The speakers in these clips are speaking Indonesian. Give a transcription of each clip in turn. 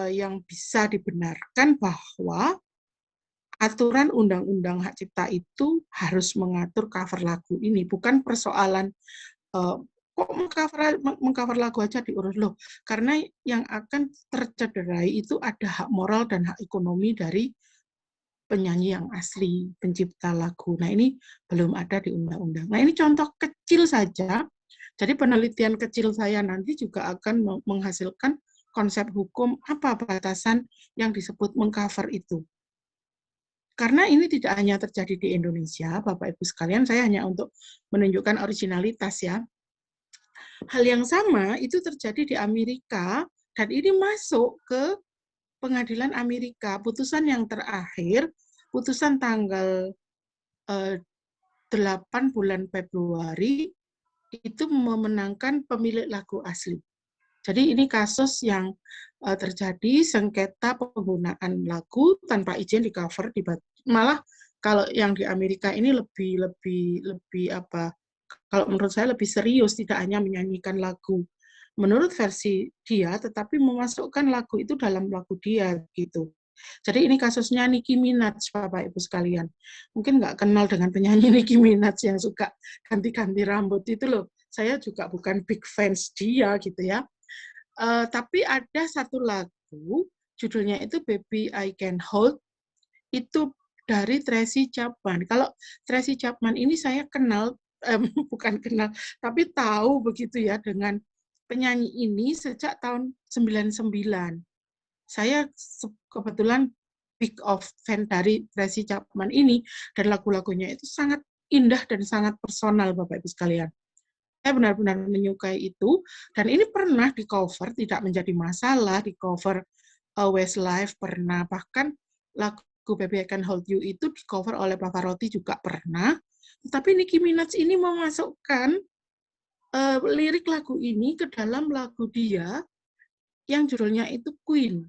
yang bisa dibenarkan bahwa aturan undang-undang hak cipta itu harus mengatur cover lagu ini, bukan persoalan kok mengcover lagu aja diurus loh, karena yang akan tercederai itu ada hak moral dan hak ekonomi dari penyanyi yang asli, pencipta lagu. Nah, ini belum ada di undang-undang. Nah, ini contoh kecil saja. Jadi penelitian kecil saya nanti juga akan menghasilkan konsep hukum apa batasan yang disebut mengcover itu. Karena ini tidak hanya terjadi di Indonesia, Bapak Ibu sekalian, saya hanya untuk menunjukkan originalitas ya. Hal yang sama itu terjadi di Amerika dan ini masuk ke pengadilan Amerika. Putusan yang terakhir, putusan tanggal 8 bulan Februari itu memenangkan pemilik lagu asli. Jadi ini kasus yang terjadi sengketa penggunaan lagu tanpa izin di cover, malah kalau yang di Amerika ini lebih apa? Kalau menurut saya lebih serius, tidak hanya menyanyikan lagu menurut versi dia, tetapi memasukkan lagu itu dalam lagu dia gitu. Jadi ini kasusnya Nicki Minaj, Bapak Ibu sekalian. Mungkin nggak kenal dengan penyanyi Nicki Minaj yang suka ganti-ganti rambut itu loh. Saya juga bukan big fans dia gitu ya. Tapi ada satu lagu, judulnya itu Baby I Can Hold, itu dari Tracy Chapman. Kalau Tracy Chapman ini saya kenal, bukan kenal, tapi tahu begitu ya dengan penyanyi ini sejak tahun 99. Saya kebetulan big of fan dari Tracy Chapman ini, dan lagu-lagunya itu sangat indah dan sangat personal, Bapak Ibu sekalian. Saya benar-benar menyukai itu, dan ini pernah di cover, tidak menjadi masalah, di cover Westlife pernah, bahkan lagu Baby I Can Hold You itu di cover oleh Pavarotti juga pernah, tapi Nicki Minaj ini memasukkan lirik lagu ini ke dalam lagu dia yang judulnya itu Queen.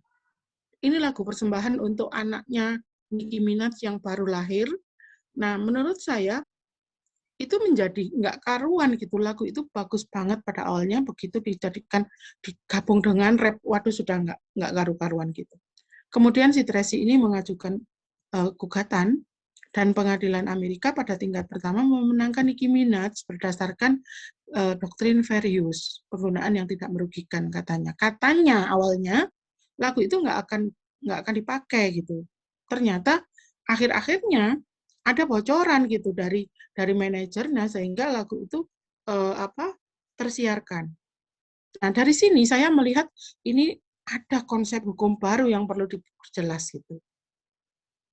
Ini lagu persembahan untuk anaknya Nicki Minaj yang baru lahir. Nah, menurut saya itu menjadi nggak karuan gitu. Lagu itu bagus banget pada awalnya, begitu dijadikan digabung dengan rap, waduh sudah nggak karu-karuan gitu. Kemudian si Tracy ini mengajukan gugatan dan pengadilan Amerika pada tingkat pertama memenangkan Nicki Minaj berdasarkan doktrin fair use, penggunaan yang tidak merugikan katanya. Katanya awalnya lagu itu nggak akan dipakai gitu. Ternyata akhir-akhirnya ada bocoran gitu dari manajernya sehingga lagu itu tersiarkan. Nah, dari sini saya melihat ini ada konsep hukum baru yang perlu diperjelas gitu.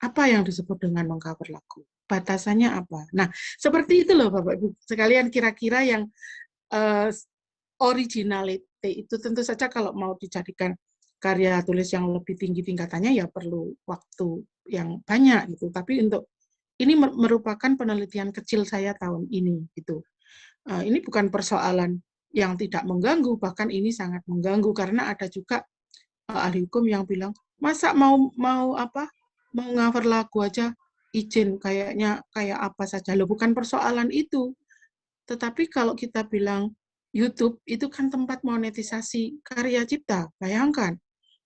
Apa yang disebut dengan mengcover lagu? Batasannya apa? Nah, seperti itu loh Bapak Ibu sekalian, kira-kira yang originality itu tentu saja kalau mau dijadikan karya tulis yang lebih tinggi tingkatannya ya perlu waktu yang banyak gitu. Tapi untuk ini merupakan penelitian kecil saya tahun ini gitu. Ini bukan persoalan yang tidak mengganggu, bahkan ini sangat mengganggu karena ada juga ahli hukum yang bilang masa mau cover lagu aja izin kayaknya kayak apa saja loh, bukan persoalan itu. Tetapi kalau kita bilang YouTube itu kan tempat monetisasi karya cipta, bayangkan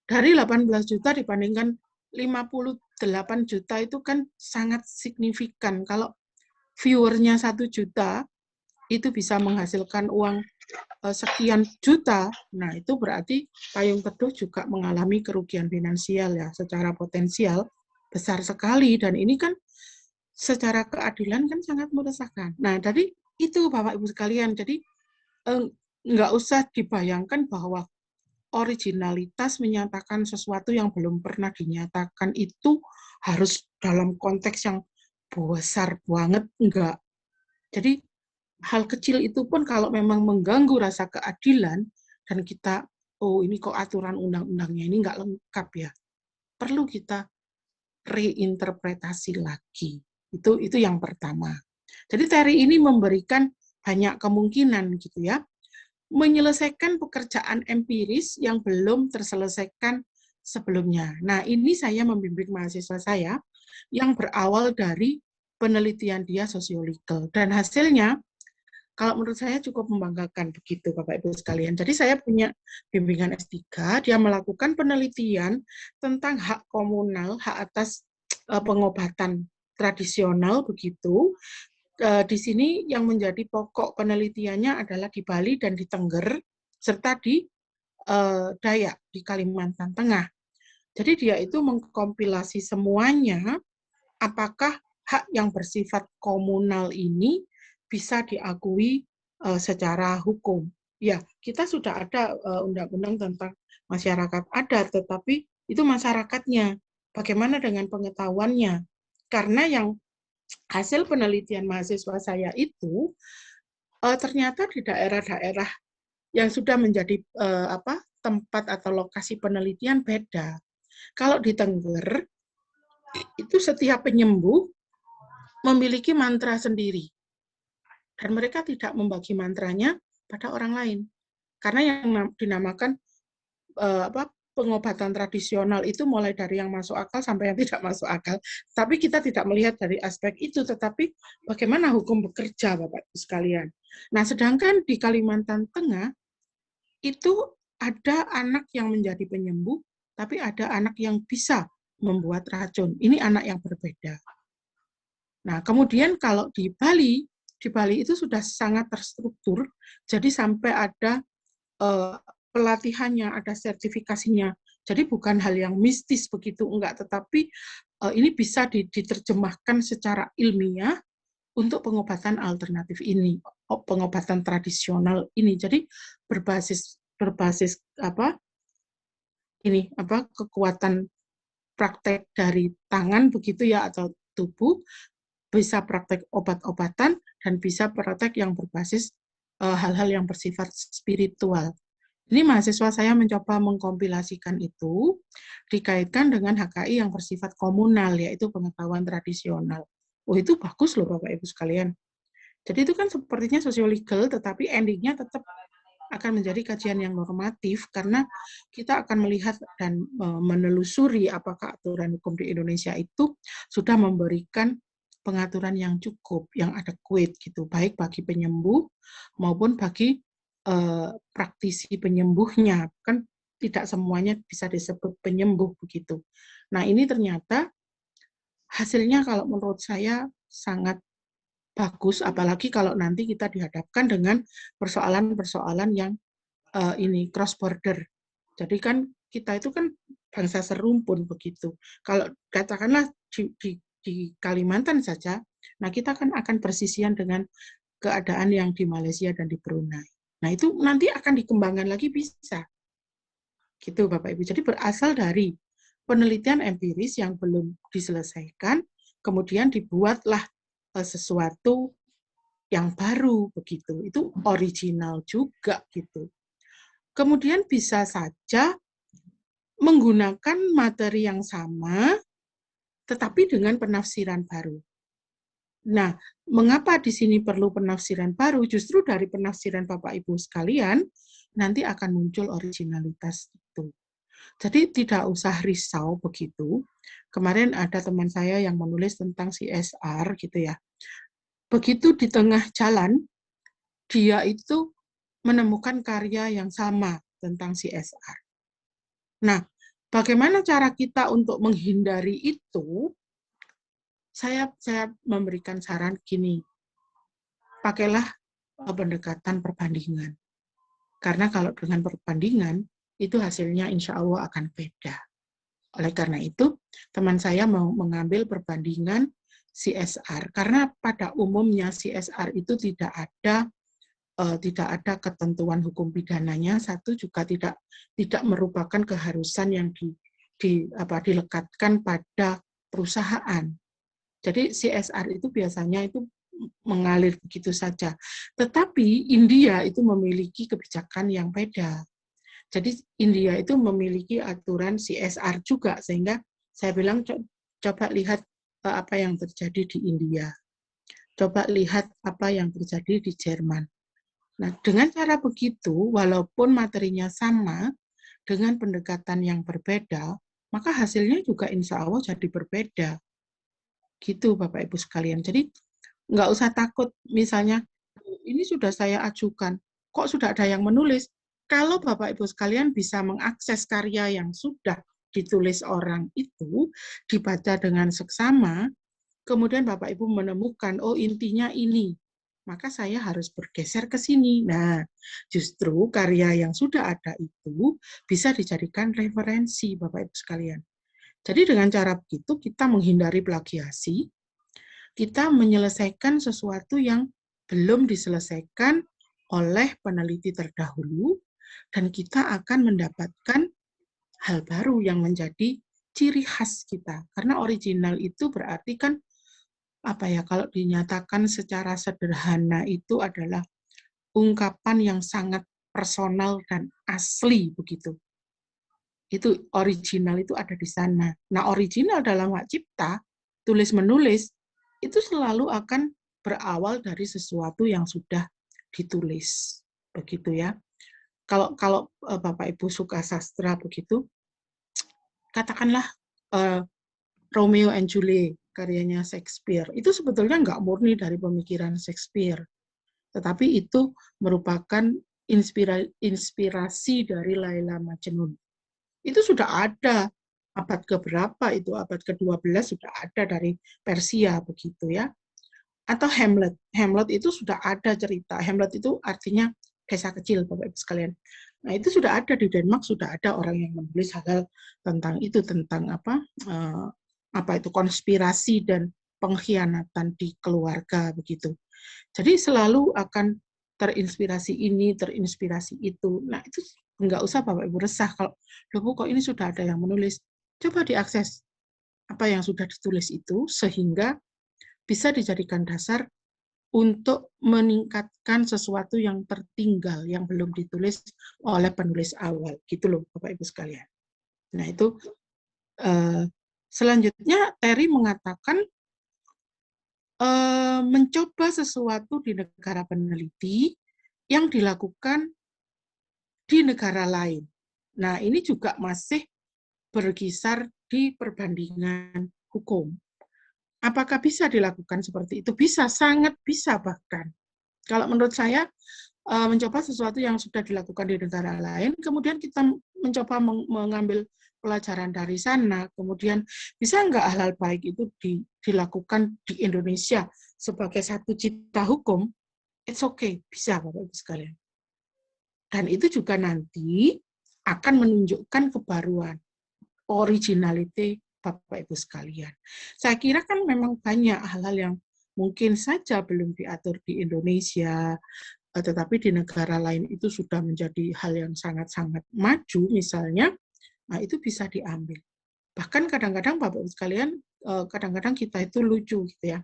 dari 18 juta dibandingkan 58 juta itu kan sangat signifikan. Kalau viewernya 1 juta itu bisa menghasilkan uang sekian juta, nah itu berarti Payung Teduh juga mengalami kerugian finansial ya, secara potensial besar sekali, dan ini kan secara keadilan kan sangat meresahkan. Nah, jadi itu Bapak Ibu sekalian, jadi nggak usah dibayangkan bahwa originalitas menyatakan sesuatu yang belum pernah dinyatakan itu harus dalam konteks yang besar banget, enggak. Jadi hal kecil itu pun kalau memang mengganggu rasa keadilan dan kita, oh ini kok aturan undang-undangnya ini nggak lengkap ya, perlu kita reinterpretasi lagi. Itu yang pertama. Jadi teori ini memberikan banyak kemungkinan gitu ya, menyelesaikan pekerjaan empiris yang belum terselesaikan sebelumnya. Nah, ini saya membimbing mahasiswa saya yang berawal dari penelitian dia sosiologis, dan hasilnya kalau menurut saya cukup membanggakan begitu Bapak Ibu sekalian. Jadi saya punya bimbingan S3, dia melakukan penelitian tentang hak komunal, hak atas pengobatan tradisional begitu. Di sini yang menjadi pokok penelitiannya adalah di Bali dan di Tengger, serta di Dayak, di Kalimantan Tengah. Jadi dia itu mengkompilasi semuanya, apakah hak yang bersifat komunal ini bisa diakui secara hukum. Ya, kita sudah ada undang-undang tentang masyarakat adat, tetapi itu masyarakatnya. Bagaimana dengan pengetahuannya? Karena yang hasil penelitian mahasiswa saya itu ternyata di daerah-daerah yang sudah menjadi tempat atau lokasi penelitian beda. Kalau di Tengger, itu setiap penyembuh memiliki mantra sendiri. Dan mereka tidak membagi mantranya pada orang lain. Karena yang dinamakan pengobatan tradisional itu mulai dari yang masuk akal sampai yang tidak masuk akal. Tapi kita tidak melihat dari aspek itu, tetapi bagaimana hukum bekerja, Bapak-Ibu sekalian. Nah, sedangkan di Kalimantan Tengah, itu ada anak yang menjadi penyembuh, tapi ada anak yang bisa membuat racun. Ini anak yang berbeda. Nah, kemudian kalau di Bali itu sudah sangat terstruktur, jadi sampai ada pelatihannya, ada sertifikasinya. Jadi bukan hal yang mistis begitu, enggak, tetapi ini bisa diterjemahkan secara ilmiah untuk pengobatan alternatif ini, pengobatan tradisional ini. Jadi berbasis kekuatan praktek dari tangan begitu ya, atau tubuh, bisa praktek obat-obatan, dan bisa praktek yang berbasis hal-hal yang bersifat spiritual. Ini mahasiswa saya mencoba mengkompilasikan itu, dikaitkan dengan HKI yang bersifat komunal, yaitu pengetahuan tradisional. Oh, itu bagus loh Bapak Ibu sekalian. Jadi itu kan sepertinya sosiolegal, tetapi endingnya tetap akan menjadi kajian yang normatif, karena kita akan melihat dan menelusuri apakah aturan hukum di Indonesia itu sudah memberikan pengaturan yang cukup, yang adequate gitu, baik bagi penyembuh maupun bagi praktisi penyembuhnya. Kan tidak semuanya bisa disebut penyembuh begitu. Nah, ini ternyata hasilnya kalau menurut saya sangat bagus, apalagi kalau nanti kita dihadapkan dengan persoalan-persoalan yang ini cross border. Jadi kan kita itu kan bangsa serumpun begitu. Kalau katakanlah di Kalimantan saja, nah kita kan akan bersisian dengan keadaan yang di Malaysia dan di Brunei. Nah itu nanti akan dikembangkan lagi bisa. Gitu Bapak Ibu. Jadi berasal dari penelitian empiris yang belum diselesaikan, kemudian dibuatlah sesuatu yang baru begitu. Itu original juga gitu. Kemudian bisa saja menggunakan materi yang sama, tetapi dengan penafsiran baru. Nah, mengapa di sini perlu penafsiran baru? Justru dari penafsiran Bapak Ibu sekalian, nanti akan muncul originalitas itu. Jadi tidak usah risau begitu. Kemarin ada teman saya yang menulis tentang CSR gitu ya. Begitu di tengah jalan, dia itu menemukan karya yang sama tentang CSR. Nah, bagaimana cara kita untuk menghindari itu? Saya memberikan saran gini, pakailah pendekatan perbandingan. Karena kalau dengan perbandingan, itu hasilnya insya Allah akan beda. Oleh karena itu, teman saya mau mengambil perbandingan CSR. Karena pada umumnya CSR itu tidak ada ketentuan hukum pidananya. Satu juga tidak merupakan keharusan yang dilekatkan pada perusahaan. Jadi CSR itu biasanya itu mengalir begitu saja. Tetapi India itu memiliki kebijakan yang beda. Jadi India itu memiliki aturan CSR juga, sehingga saya bilang coba lihat apa yang terjadi di India. Coba lihat apa yang terjadi di Jerman. Nah, dengan cara begitu, walaupun materinya sama, dengan pendekatan yang berbeda, maka hasilnya juga insya Allah jadi berbeda. Gitu Bapak Ibu sekalian. Jadi nggak usah takut misalnya ini sudah saya ajukan, kok sudah ada yang menulis. Kalau Bapak Ibu sekalian bisa mengakses karya yang sudah ditulis orang itu, dibaca dengan seksama, kemudian Bapak Ibu menemukan, oh intinya ini, maka saya harus bergeser ke sini. Nah, justru karya yang sudah ada itu bisa dijadikan referensi Bapak Ibu sekalian. Jadi dengan cara begitu kita menghindari plagiasi, kita menyelesaikan sesuatu yang belum diselesaikan oleh peneliti terdahulu, dan kita akan mendapatkan hal baru yang menjadi ciri khas kita. Karena original itu berarti kan apa ya, kalau dinyatakan secara sederhana itu adalah ungkapan yang sangat personal dan asli begitu. Itu original itu ada di sana. Nah, original dalam hak cipta, tulis menulis itu selalu akan berawal dari sesuatu yang sudah ditulis. Begitu ya. Kalau kalau Bapak Ibu suka sastra begitu, katakanlah Romeo and Juliet karyanya Shakespeare. Itu sebetulnya nggak murni dari pemikiran Shakespeare, tetapi itu merupakan inspirasi dari Laila Majnun. Itu sudah ada abad keberapa itu, abad ke-12 sudah ada dari Persia begitu ya. Atau Hamlet. Hamlet itu sudah ada cerita. Hamlet itu artinya desa kecil Bapak Ibu sekalian. Nah, itu sudah ada di Denmark, sudah ada orang yang menulis hal tentang itu, tentang apa itu konspirasi dan pengkhianatan di keluarga begitu. Jadi selalu akan terinspirasi ini, terinspirasi itu. Nah, itu nggak usah Bapak Ibu resah kalau, loh kok ini sudah ada yang menulis. Coba diakses apa yang sudah ditulis itu sehingga bisa dijadikan dasar untuk meningkatkan sesuatu yang tertinggal, yang belum ditulis oleh penulis awal. Gitu loh Bapak Ibu sekalian. Nah, itu selanjutnya Terry mengatakan mencoba sesuatu di negara peneliti yang dilakukan di negara lain. Nah, ini juga masih berkisar di perbandingan hukum. Apakah bisa dilakukan seperti itu? Bisa, sangat bisa bahkan. Kalau menurut saya, mencoba sesuatu yang sudah dilakukan di negara lain, kemudian kita mencoba mengambil pelajaran dari sana, kemudian bisa nggak hal-hal baik itu dilakukan di Indonesia sebagai satu cipta hukum, it's okay, bisa Bapak-Ibu sekalian. Dan itu juga nanti akan menunjukkan kebaruan, originality Bapak Ibu sekalian. Saya kira kan memang banyak hal-hal yang mungkin saja belum diatur di Indonesia, tetapi di negara lain itu sudah menjadi hal yang sangat-sangat maju misalnya, nah itu bisa diambil. Bahkan kadang-kadang Bapak Ibu sekalian, kadang-kadang kita itu lucu gitu ya.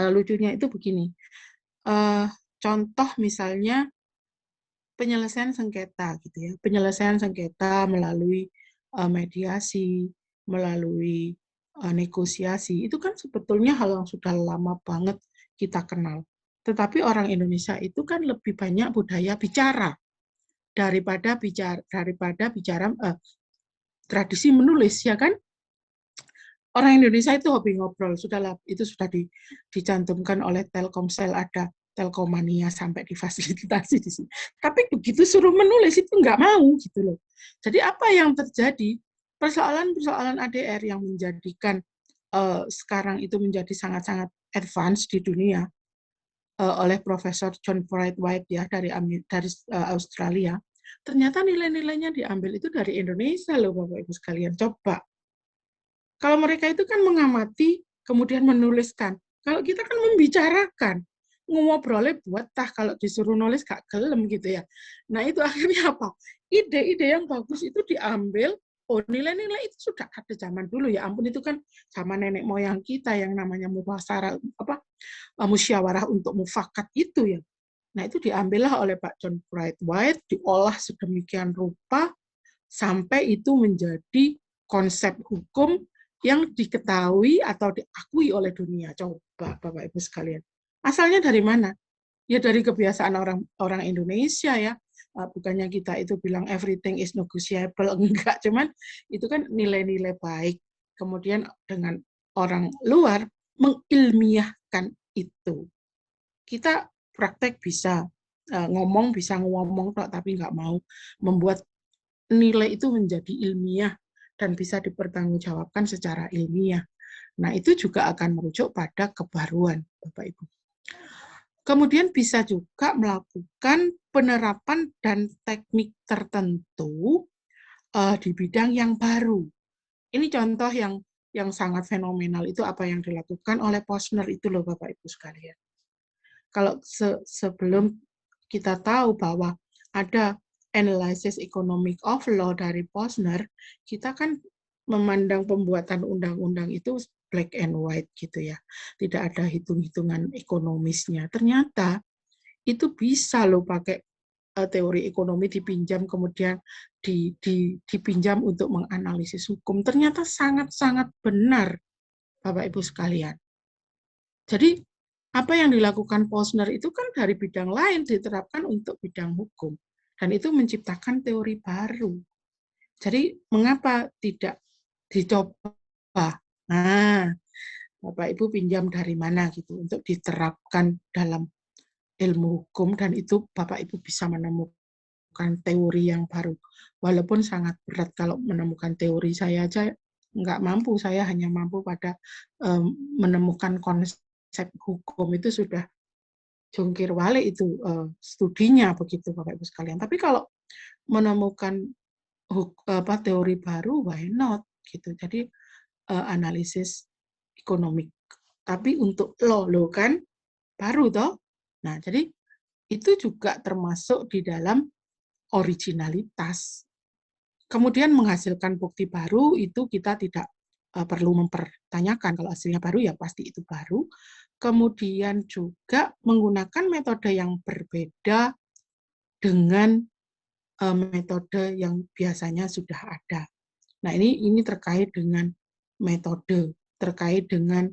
Lucunya itu begini, contoh misalnya penyelesaian sengketa gitu ya, penyelesaian sengketa melalui mediasi, melalui negosiasi, itu kan sebetulnya hal yang sudah lama banget kita kenal. Tetapi orang Indonesia itu kan lebih banyak budaya bicara daripada bicara tradisi menulis ya kan. Orang Indonesia itu hobi ngobrol, sudahlah itu sudah dicantumkan oleh Telkomsel, ada Telkomania sampai difasilitasi di sini. Tapi begitu suruh menulis itu nggak mau gitu loh. Jadi apa yang terjadi? Persoalan-persoalan ADR yang menjadikan sekarang itu menjadi sangat-sangat advance di dunia oleh Profesor John Fried White ya dari Australia. Ternyata nilai-nilainya diambil itu dari Indonesia loh Bapak Ibu sekalian. Coba kalau mereka itu kan mengamati, kemudian menuliskan. Kalau kita kan membicarakan, ngobrolnya buat tah kalau disuruh nulis gak gelem gitu ya. Nah itu akhirnya apa? Ide-ide yang bagus itu diambil, oh nilai-nilai itu sudah ada zaman dulu ya ampun itu kan zaman nenek moyang kita yang namanya musyawarah untuk mufakat itu ya. Nah itu diambillah oleh Pak John Fried White, diolah sedemikian rupa sampai itu menjadi konsep hukum yang diketahui atau diakui oleh dunia. Coba Bapak Ibu sekalian. Asalnya dari mana? Ya dari kebiasaan orang Indonesia ya. Bukannya kita itu bilang everything is negotiable, enggak. Cuman itu kan nilai-nilai baik. Kemudian dengan orang luar mengilmiahkan itu. Kita praktek bisa, ngomong bisa ngomong tapi nggak mau membuat nilai itu menjadi ilmiah dan bisa dipertanggungjawabkan secara ilmiah. Nah, itu juga akan merujuk pada kebaruan, Bapak Ibu. Kemudian bisa juga melakukan penerapan dan teknik tertentu di bidang yang baru. Ini contoh yang sangat fenomenal itu apa yang dilakukan oleh Posner itu loh Bapak Ibu sekalian. Kalau sebelum kita tahu bahwa ada analysis economic of law dari Posner, kita kan memandang pembuatan undang-undang itu black and white gitu ya. Tidak ada hitung-hitungan ekonomisnya. Ternyata itu bisa loh pakai teori ekonomi dipinjam kemudian dipinjam untuk menganalisis hukum. Ternyata sangat-sangat benar Bapak Ibu sekalian. Jadi apa yang dilakukan Posner itu kan dari bidang lain diterapkan untuk bidang hukum. Dan itu menciptakan teori baru. Jadi mengapa tidak dicoba? Nah, Bapak Ibu pinjam dari mana gitu untuk diterapkan dalam ilmu hukum dan itu Bapak Ibu bisa menemukan teori yang baru. Walaupun sangat berat kalau menemukan teori, saya aja nggak mampu, saya hanya mampu pada menemukan konsep hukum itu sudah jungkir balik itu studinya begitu Bapak Ibu sekalian. Tapi kalau menemukan teori baru, why not gitu. Jadi analisis ekonomik. Tapi untuk lo kan baru toh. Nah, jadi itu juga termasuk di dalam originalitas. Kemudian menghasilkan bukti baru itu kita tidak perlu mempertanyakan kalau hasilnya baru ya pasti itu baru. Kemudian juga menggunakan metode yang berbeda dengan metode yang biasanya sudah ada. Nah, ini terkait dengan metode, terkait dengan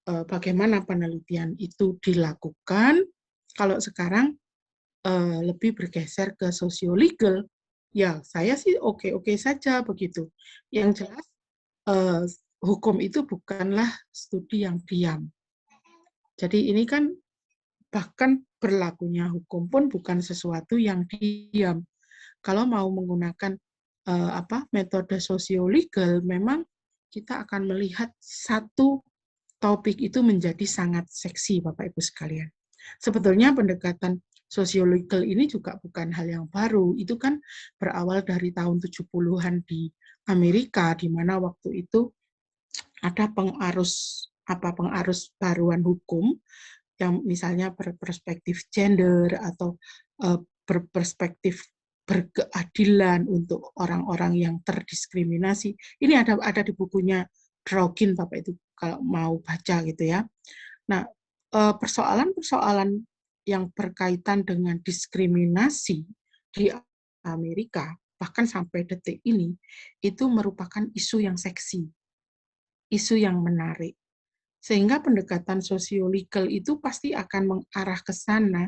bagaimana penelitian itu dilakukan. Kalau sekarang lebih bergeser ke sosiolegal, ya saya sih oke-oke saja begitu. Yang jelas hukum itu bukanlah studi yang diam. Jadi ini kan bahkan berlakunya hukum pun bukan sesuatu yang diam. Kalau mau menggunakan metode sosiolegal, memang kita akan melihat satu topik itu menjadi sangat seksi, Bapak Ibu sekalian. Sebetulnya pendekatan sosiolegal ini juga bukan hal yang baru. Itu kan berawal dari tahun 70-an di Amerika, di mana waktu itu ada pengarus baruan hukum yang misalnya berperspektif gender atau berperspektif berkeadilan untuk orang-orang yang terdiskriminasi. Ini ada di bukunya Drogin, Bapak itu kalau mau baca gitu ya. Nah, persoalan-persoalan yang berkaitan dengan diskriminasi di Amerika, bahkan sampai detik ini, itu merupakan isu yang seksi, isu yang menarik. Sehingga pendekatan sosiolegal itu pasti akan mengarah ke sana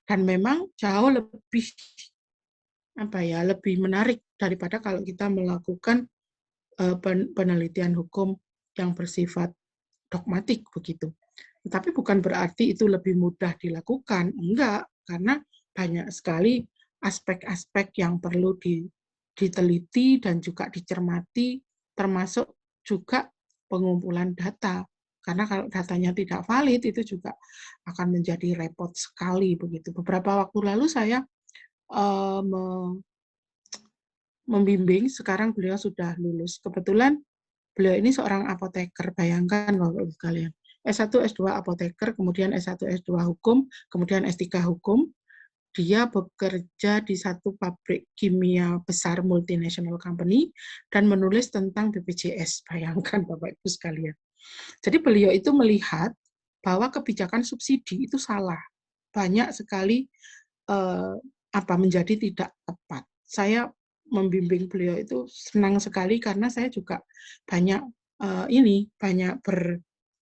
dan memang jauh lebih menarik daripada kalau kita melakukan penelitian hukum yang bersifat dogmatik begitu. Tetapi bukan berarti itu lebih mudah dilakukan, enggak, karena banyak sekali aspek-aspek yang perlu diteliti dan juga dicermati, termasuk juga pengumpulan data. Karena kalau datanya tidak valid, itu juga akan menjadi repot sekali begitu. Beberapa waktu lalu saya membimbing, sekarang beliau sudah lulus. Kebetulan beliau ini seorang apoteker, bayangkan Bapak Ibu sekalian. S1, S2 apoteker, kemudian S1, S2 hukum, kemudian S3 hukum. Dia bekerja di satu pabrik kimia besar multinational company dan menulis tentang BPJS. Bayangkan Bapak Ibu sekalian. Jadi beliau itu melihat bahwa kebijakan subsidi itu salah. Banyak sekali menjadi tidak tepat. Saya membimbing beliau itu senang sekali karena saya juga banyak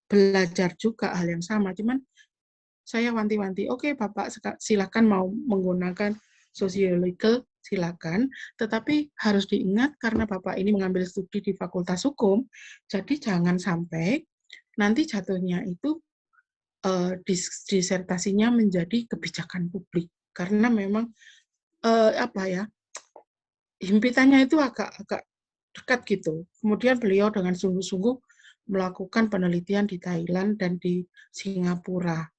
belajar juga hal yang sama. Cuman saya wanti-wanti, oke Bapak silakan mau menggunakan sosiolegal silakan, tetapi harus diingat karena Bapak ini mengambil studi di Fakultas Hukum, jadi jangan sampai nanti jatuhnya itu disertasinya menjadi kebijakan publik karena memang apa ya, himpitannya itu agak dekat gitu. Kemudian beliau dengan sungguh-sungguh melakukan penelitian di Thailand dan di Singapura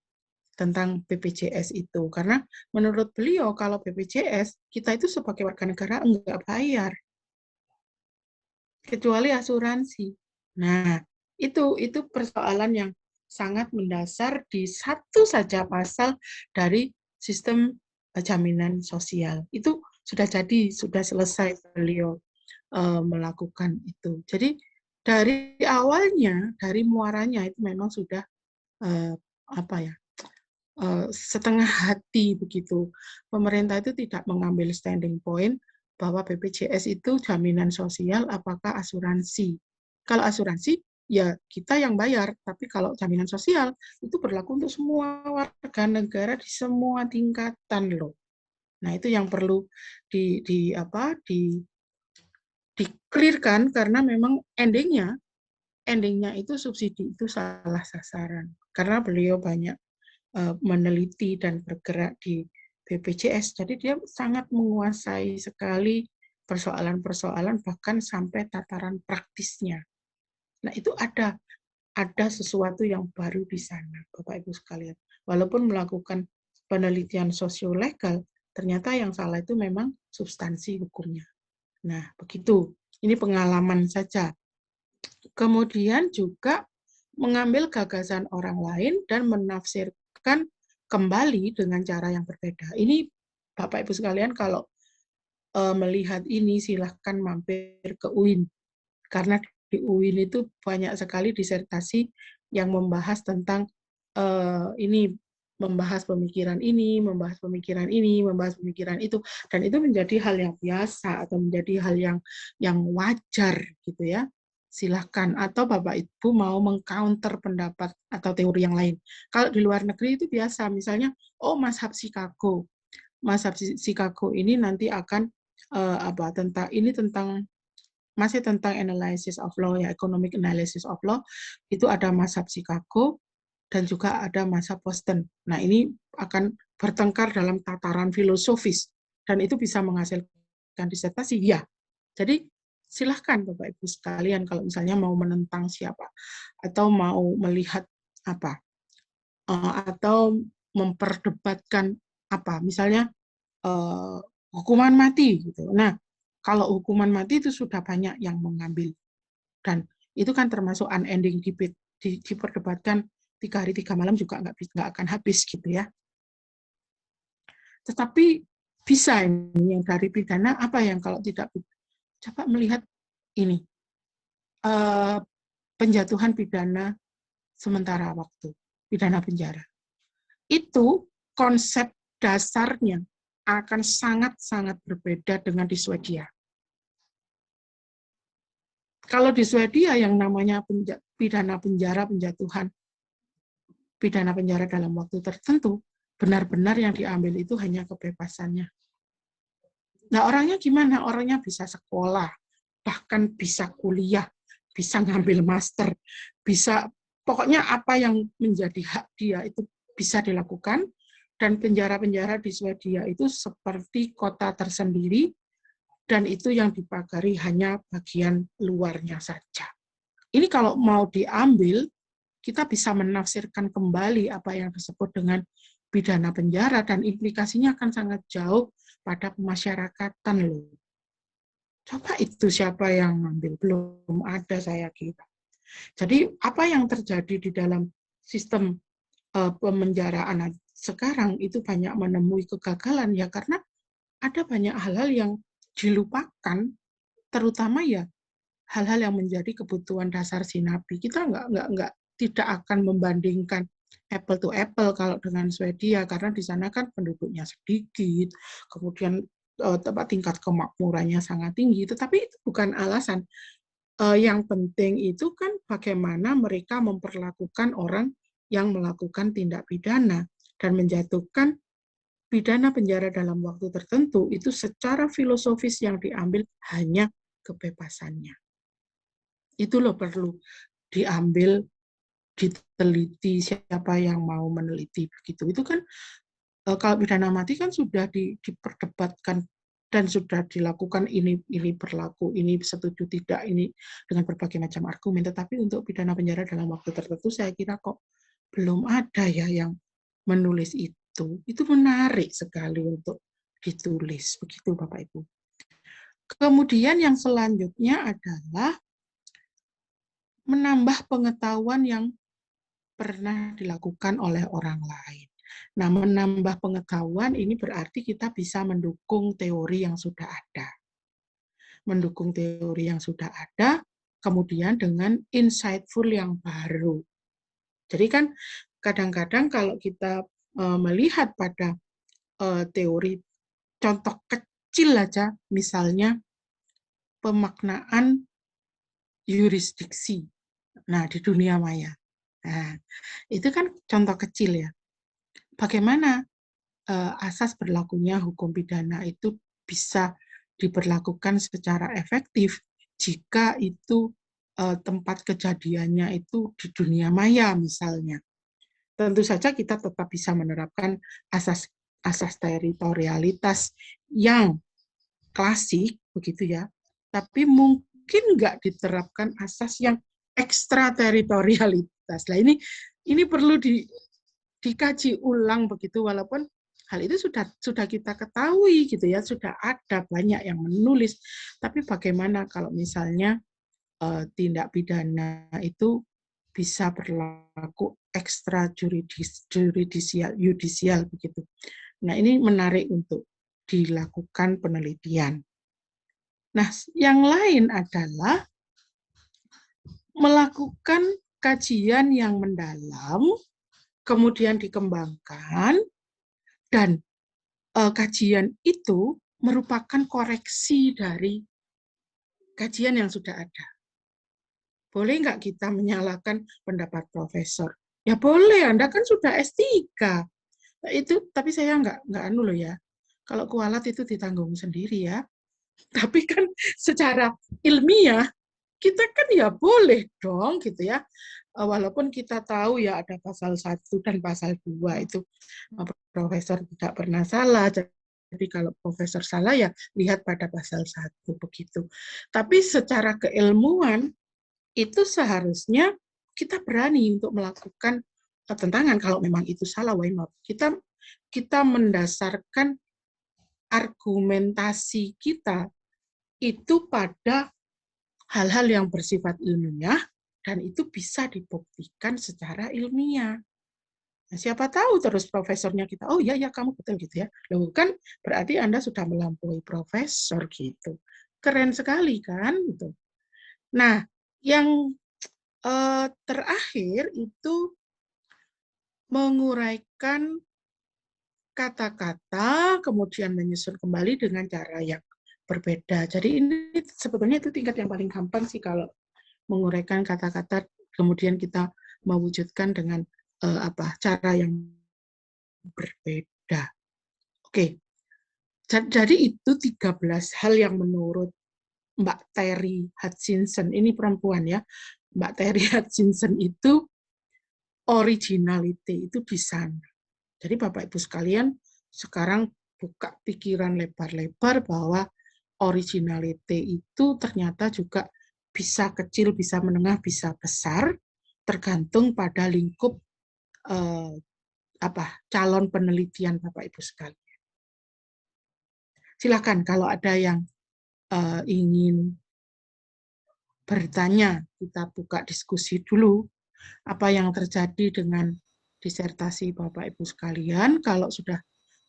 tentang BPJS itu. Karena menurut beliau kalau BPJS kita itu sebagai warga negara enggak bayar kecuali asuransi. Nah, itu persoalan yang sangat mendasar di satu saja pasal dari sistem jaminan sosial. Itu sudah jadi, sudah selesai beliau melakukan itu. Jadi dari awalnya, dari muaranya itu memang sudah apa ya, setengah hati begitu. Pemerintah itu tidak mengambil standing point bahwa BPJS itu jaminan sosial apakah asuransi. Kalau asuransi ya kita yang bayar, tapi kalau jaminan sosial itu berlaku untuk semua warga negara di semua tingkatan loh. Nah, itu yang perlu di-clearkan karena memang endingnya itu subsidi itu salah sasaran. Karena beliau banyak meneliti dan bergerak di BPJS, jadi dia sangat menguasai sekali persoalan-persoalan bahkan sampai tataran praktisnya. Nah, itu ada sesuatu yang baru di sana, Bapak Ibu sekalian. Walaupun melakukan penelitian sosiolegal, ternyata yang salah itu memang substansi hukumnya. Nah, begitu. Ini pengalaman saja. Kemudian juga mengambil gagasan orang lain dan menafsirkan kembali dengan cara yang berbeda. Ini Bapak Ibu sekalian kalau melihat ini silahkan mampir ke UIN. Karena di UIN itu banyak sekali disertasi yang membahas tentang ini, membahas pemikiran ini, membahas pemikiran ini, membahas pemikiran itu, dan itu menjadi hal yang biasa atau menjadi hal yang wajar gitu ya. Silahkan, atau Bapak Ibu mau mengcounter pendapat atau teori yang lain. Kalau di luar negeri itu biasa, misalnya, oh mazhab Chicago ini nanti akan tentang masih tentang analysis of law ya, economic analysis of law, itu ada mazhab Chicago dan juga ada mazhab Boston. Nah, ini akan bertengkar dalam tataran filosofis dan itu bisa menghasilkan disertasi ya. Jadi silahkan Bapak Ibu sekalian kalau misalnya mau menentang siapa atau mau melihat apa atau memperdebatkan apa, misalnya hukuman mati gitu. Nah, kalau hukuman mati itu sudah banyak yang mengambil dan itu kan termasuk unending debate, diperdebatkan 3 hari 3 malam juga nggak akan habis gitu ya. Tetapi bisa ini yang dari pidana apa yang kalau tidak, coba melihat ini penjatuhan pidana sementara waktu, pidana penjara. Itu konsep dasarnya akan sangat-sangat berbeda dengan di Swedia. Kalau di Swedia yang namanya pidana penjara, penjatuhan pidana penjara dalam waktu tertentu, benar-benar yang diambil itu hanya kebebasannya. Nah, orangnya gimana? Orangnya bisa sekolah, bahkan bisa kuliah, bisa ngambil master, bisa pokoknya apa yang menjadi hak dia itu bisa dilakukan, dan penjara-penjara di Swedia itu seperti kota tersendiri, dan itu yang dipagari hanya bagian luarnya saja. Ini kalau mau diambil, kita bisa menafsirkan kembali apa yang disebut dengan pidana penjara, dan implikasinya akan sangat jauh pada pemasyarakatan loh. Coba itu siapa yang ngambil? Belum ada saya kira. Jadi apa yang terjadi di dalam sistem pemenjaraan sekarang itu banyak menemui kegagalan ya karena ada banyak hal-hal yang dilupakan, terutama ya hal-hal yang menjadi kebutuhan dasar si nabi. Kita tidak akan membandingkan apple to apple kalau dengan Swedia karena di sana kan penduduknya sedikit, kemudian tingkat kemakmurannya sangat tinggi, tetapi itu bukan alasan. Yang penting itu kan bagaimana mereka memperlakukan orang yang melakukan tindak pidana dan menjatuhkan pidana penjara dalam waktu tertentu itu secara filosofis yang diambil hanya kebebasannya. Itu loh perlu diambil diteliti, siapa yang mau meneliti begitu. Itu kan kalau pidana mati kan sudah diperdebatkan dan sudah dilakukan ini berlaku, ini setuju tidak, ini dengan berbagai macam argumen. Tetapi untuk pidana penjara dalam waktu tertentu saya kira kok belum ada ya yang menulis itu. Itu menarik sekali untuk ditulis begitu Bapak Ibu. Kemudian yang selanjutnya adalah menambah pengetahuan yang pernah dilakukan oleh orang lain. Nah, menambah pengetahuan ini berarti kita bisa mendukung teori yang sudah ada. Mendukung teori yang sudah ada, kemudian dengan insightful yang baru. Jadi kan kadang-kadang kalau kita melihat pada teori, contoh kecil aja, misalnya pemaknaan yurisdiksi. Nah, di dunia maya. Nah, itu kan contoh kecil ya. Bagaimana asas berlakunya hukum pidana itu bisa diberlakukan secara efektif jika itu tempat kejadiannya itu di dunia maya misalnya. Tentu saja kita tetap bisa menerapkan asas teritorialitas yang klasik begitu ya, tapi mungkin nggak diterapkan asas yang ekstrateritorialitas. Nah ini perlu dikaji ulang begitu, walaupun hal itu sudah kita ketahui gitu ya, sudah ada banyak yang menulis. Tapi bagaimana kalau misalnya tindak pidana itu bisa berlaku ekstra judisial begitu. Nah, ini menarik untuk dilakukan penelitian. Nah, yang lain adalah melakukan kajian yang mendalam, kemudian dikembangkan, dan kajian itu merupakan koreksi dari kajian yang sudah ada. Boleh nggak kita menyalahkan pendapat profesor? Ya boleh, Anda kan sudah S3. Nah, itu, tapi saya nggak anu loh ya. Kalau kualat itu ditanggung sendiri ya. Tapi kan secara ilmiah, kita kan ya boleh dong gitu ya. Walaupun kita tahu ya ada pasal 1 dan pasal 2 itu profesor tidak pernah salah. Jadi kalau profesor salah ya lihat pada pasal 1 begitu. Tapi secara keilmuan itu seharusnya kita berani untuk melakukan tentangan. Kalau memang itu salah, why not? Kita mendasarkan argumentasi kita itu pada hal-hal yang bersifat ilmiah dan itu bisa dibuktikan secara ilmiah. Nah, siapa tahu terus profesornya kita, oh ya kamu betul gitu ya. Loh kan berarti Anda sudah melampaui profesor gitu. Keren sekali kan gitu. Nah, yang terakhir itu menguraikan kata-kata kemudian menyusun kembali dengan cara yang berbeda. Jadi ini sebetulnya itu tingkat yang paling gampang sih kalau menguraikan kata-kata kemudian kita mewujudkan dengan cara yang berbeda. Oke. Jadi itu 13 hal yang menurut Mbak Terry Hutchinson, ini perempuan ya, Mbak Terry Hutchinson itu originality itu di sana. Jadi Bapak Ibu sekalian sekarang buka pikiran lebar-lebar bahwa originality itu ternyata juga bisa kecil, bisa menengah, bisa besar, tergantung pada lingkup calon penelitian Bapak Ibu sekalian. Silakan kalau ada yang ingin bertanya, kita buka diskusi dulu apa yang terjadi dengan disertasi Bapak Ibu sekalian. Kalau sudah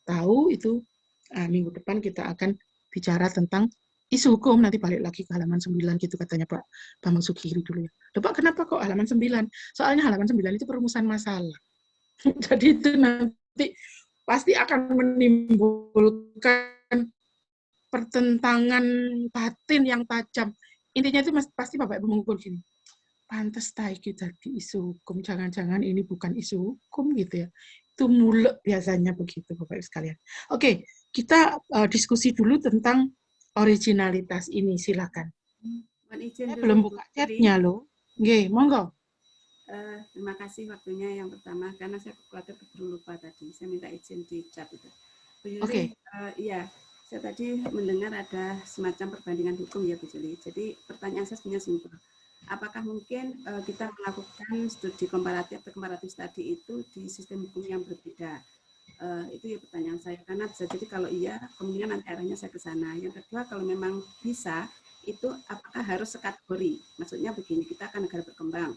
tahu itu minggu depan kita akan bicara tentang isu hukum, nanti balik lagi ke halaman 9 gitu katanya Pak Bambang Sukiri dulu ya. Pak kenapa kok halaman 9? Soalnya halaman 9 itu perumusan masalah. Jadi itu nanti pasti akan menimbulkan pertentangan batin yang tajam. Intinya itu pasti Bapak Ibu mengukur gini. Pantes taiki jadi isu hukum, jangan-jangan ini bukan isu hukum gitu ya. Itu mulek biasanya begitu Bapak Ibu sekalian. Oke, kita diskusi dulu tentang originalitas ini, silakan. Saya belum buka chatnya loh. Nggih, monggo. Terima kasih waktunya yang pertama, karena saya khawatir keburu lupa tadi. Saya minta izin di chat itu. Bu Yuli, Oke. iya, saya tadi mendengar ada semacam perbandingan hukum ya Bu Yuli. Jadi pertanyaan saya sebenarnya simpel. Apakah mungkin kita melakukan studi komparatif atau komparatif tadi itu di sistem hukum yang berbeda? Itu ya pertanyaan saya. Karena bisa jadi kalau iya, kemungkinan nanti arahnya saya ke sana. Yang kedua, kalau memang bisa, itu apakah harus sekategori? Maksudnya begini, kita akan negara berkembang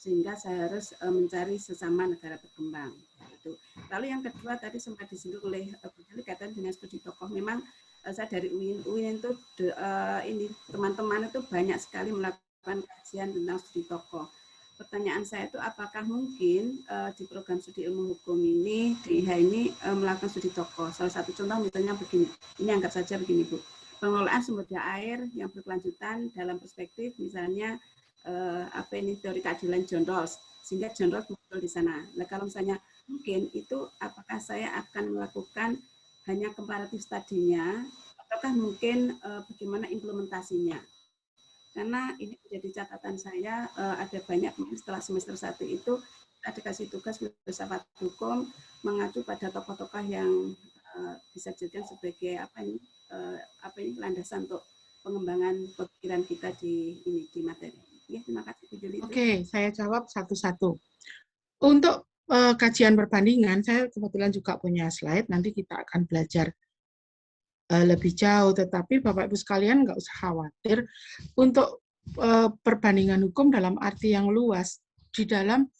sehingga saya harus mencari sesama negara berkembang. Itu. Lalu yang kedua tadi sempat disinggung oleh Bu Juli kaitan dengan studi tokoh. Memang saya dari UIN itu ini teman-teman itu banyak sekali melakukan kajian tentang studi tokoh. Pertanyaan saya itu apakah mungkin di program studi ilmu hukum ini di IH ini melakukan studi tokoh. Salah satu contoh misalnya begini. Ini anggap saja begini Bu. Pengelolaan sumber daya air yang berkelanjutan dalam perspektif misalnya apa ini teori keadilan John Rawls, sehingga John Rawls muncul di sana. Nah kalau misalnya mungkin itu apakah saya akan melakukan hanya komparatif studinya ataukah mungkin bagaimana implementasinya? Karena ini menjadi catatan saya ada banyak setelah semester 1 itu ada kasih tugas filsafat hukum mengacu pada tokoh-tokoh yang bisa dijadikan sebagai apa ini landasan untuk pengembangan pemikiran kita di materi. Ya, terima kasih Bu Juli itu. Oke, saya jawab satu-satu. Untuk kajian perbandingan, saya kebetulan juga punya slide, nanti kita akan belajar lebih jauh, tetapi Bapak Ibu sekalian nggak usah khawatir untuk perbandingan hukum dalam arti yang luas. Di dalam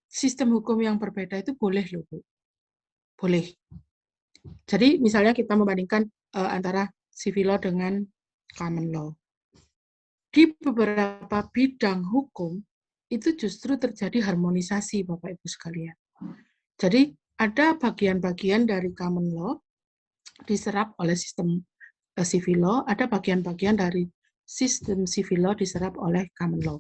sistem hukum yang berbeda itu boleh loh, Bu. Boleh. Jadi misalnya kita membandingkan antara civil law dengan common law. Di beberapa bidang hukum itu justru terjadi harmonisasi, Bapak Ibu sekalian. Jadi ada bagian-bagian dari common law diserap oleh sistem civil law, ada bagian-bagian dari sistem civil law diserap oleh common law.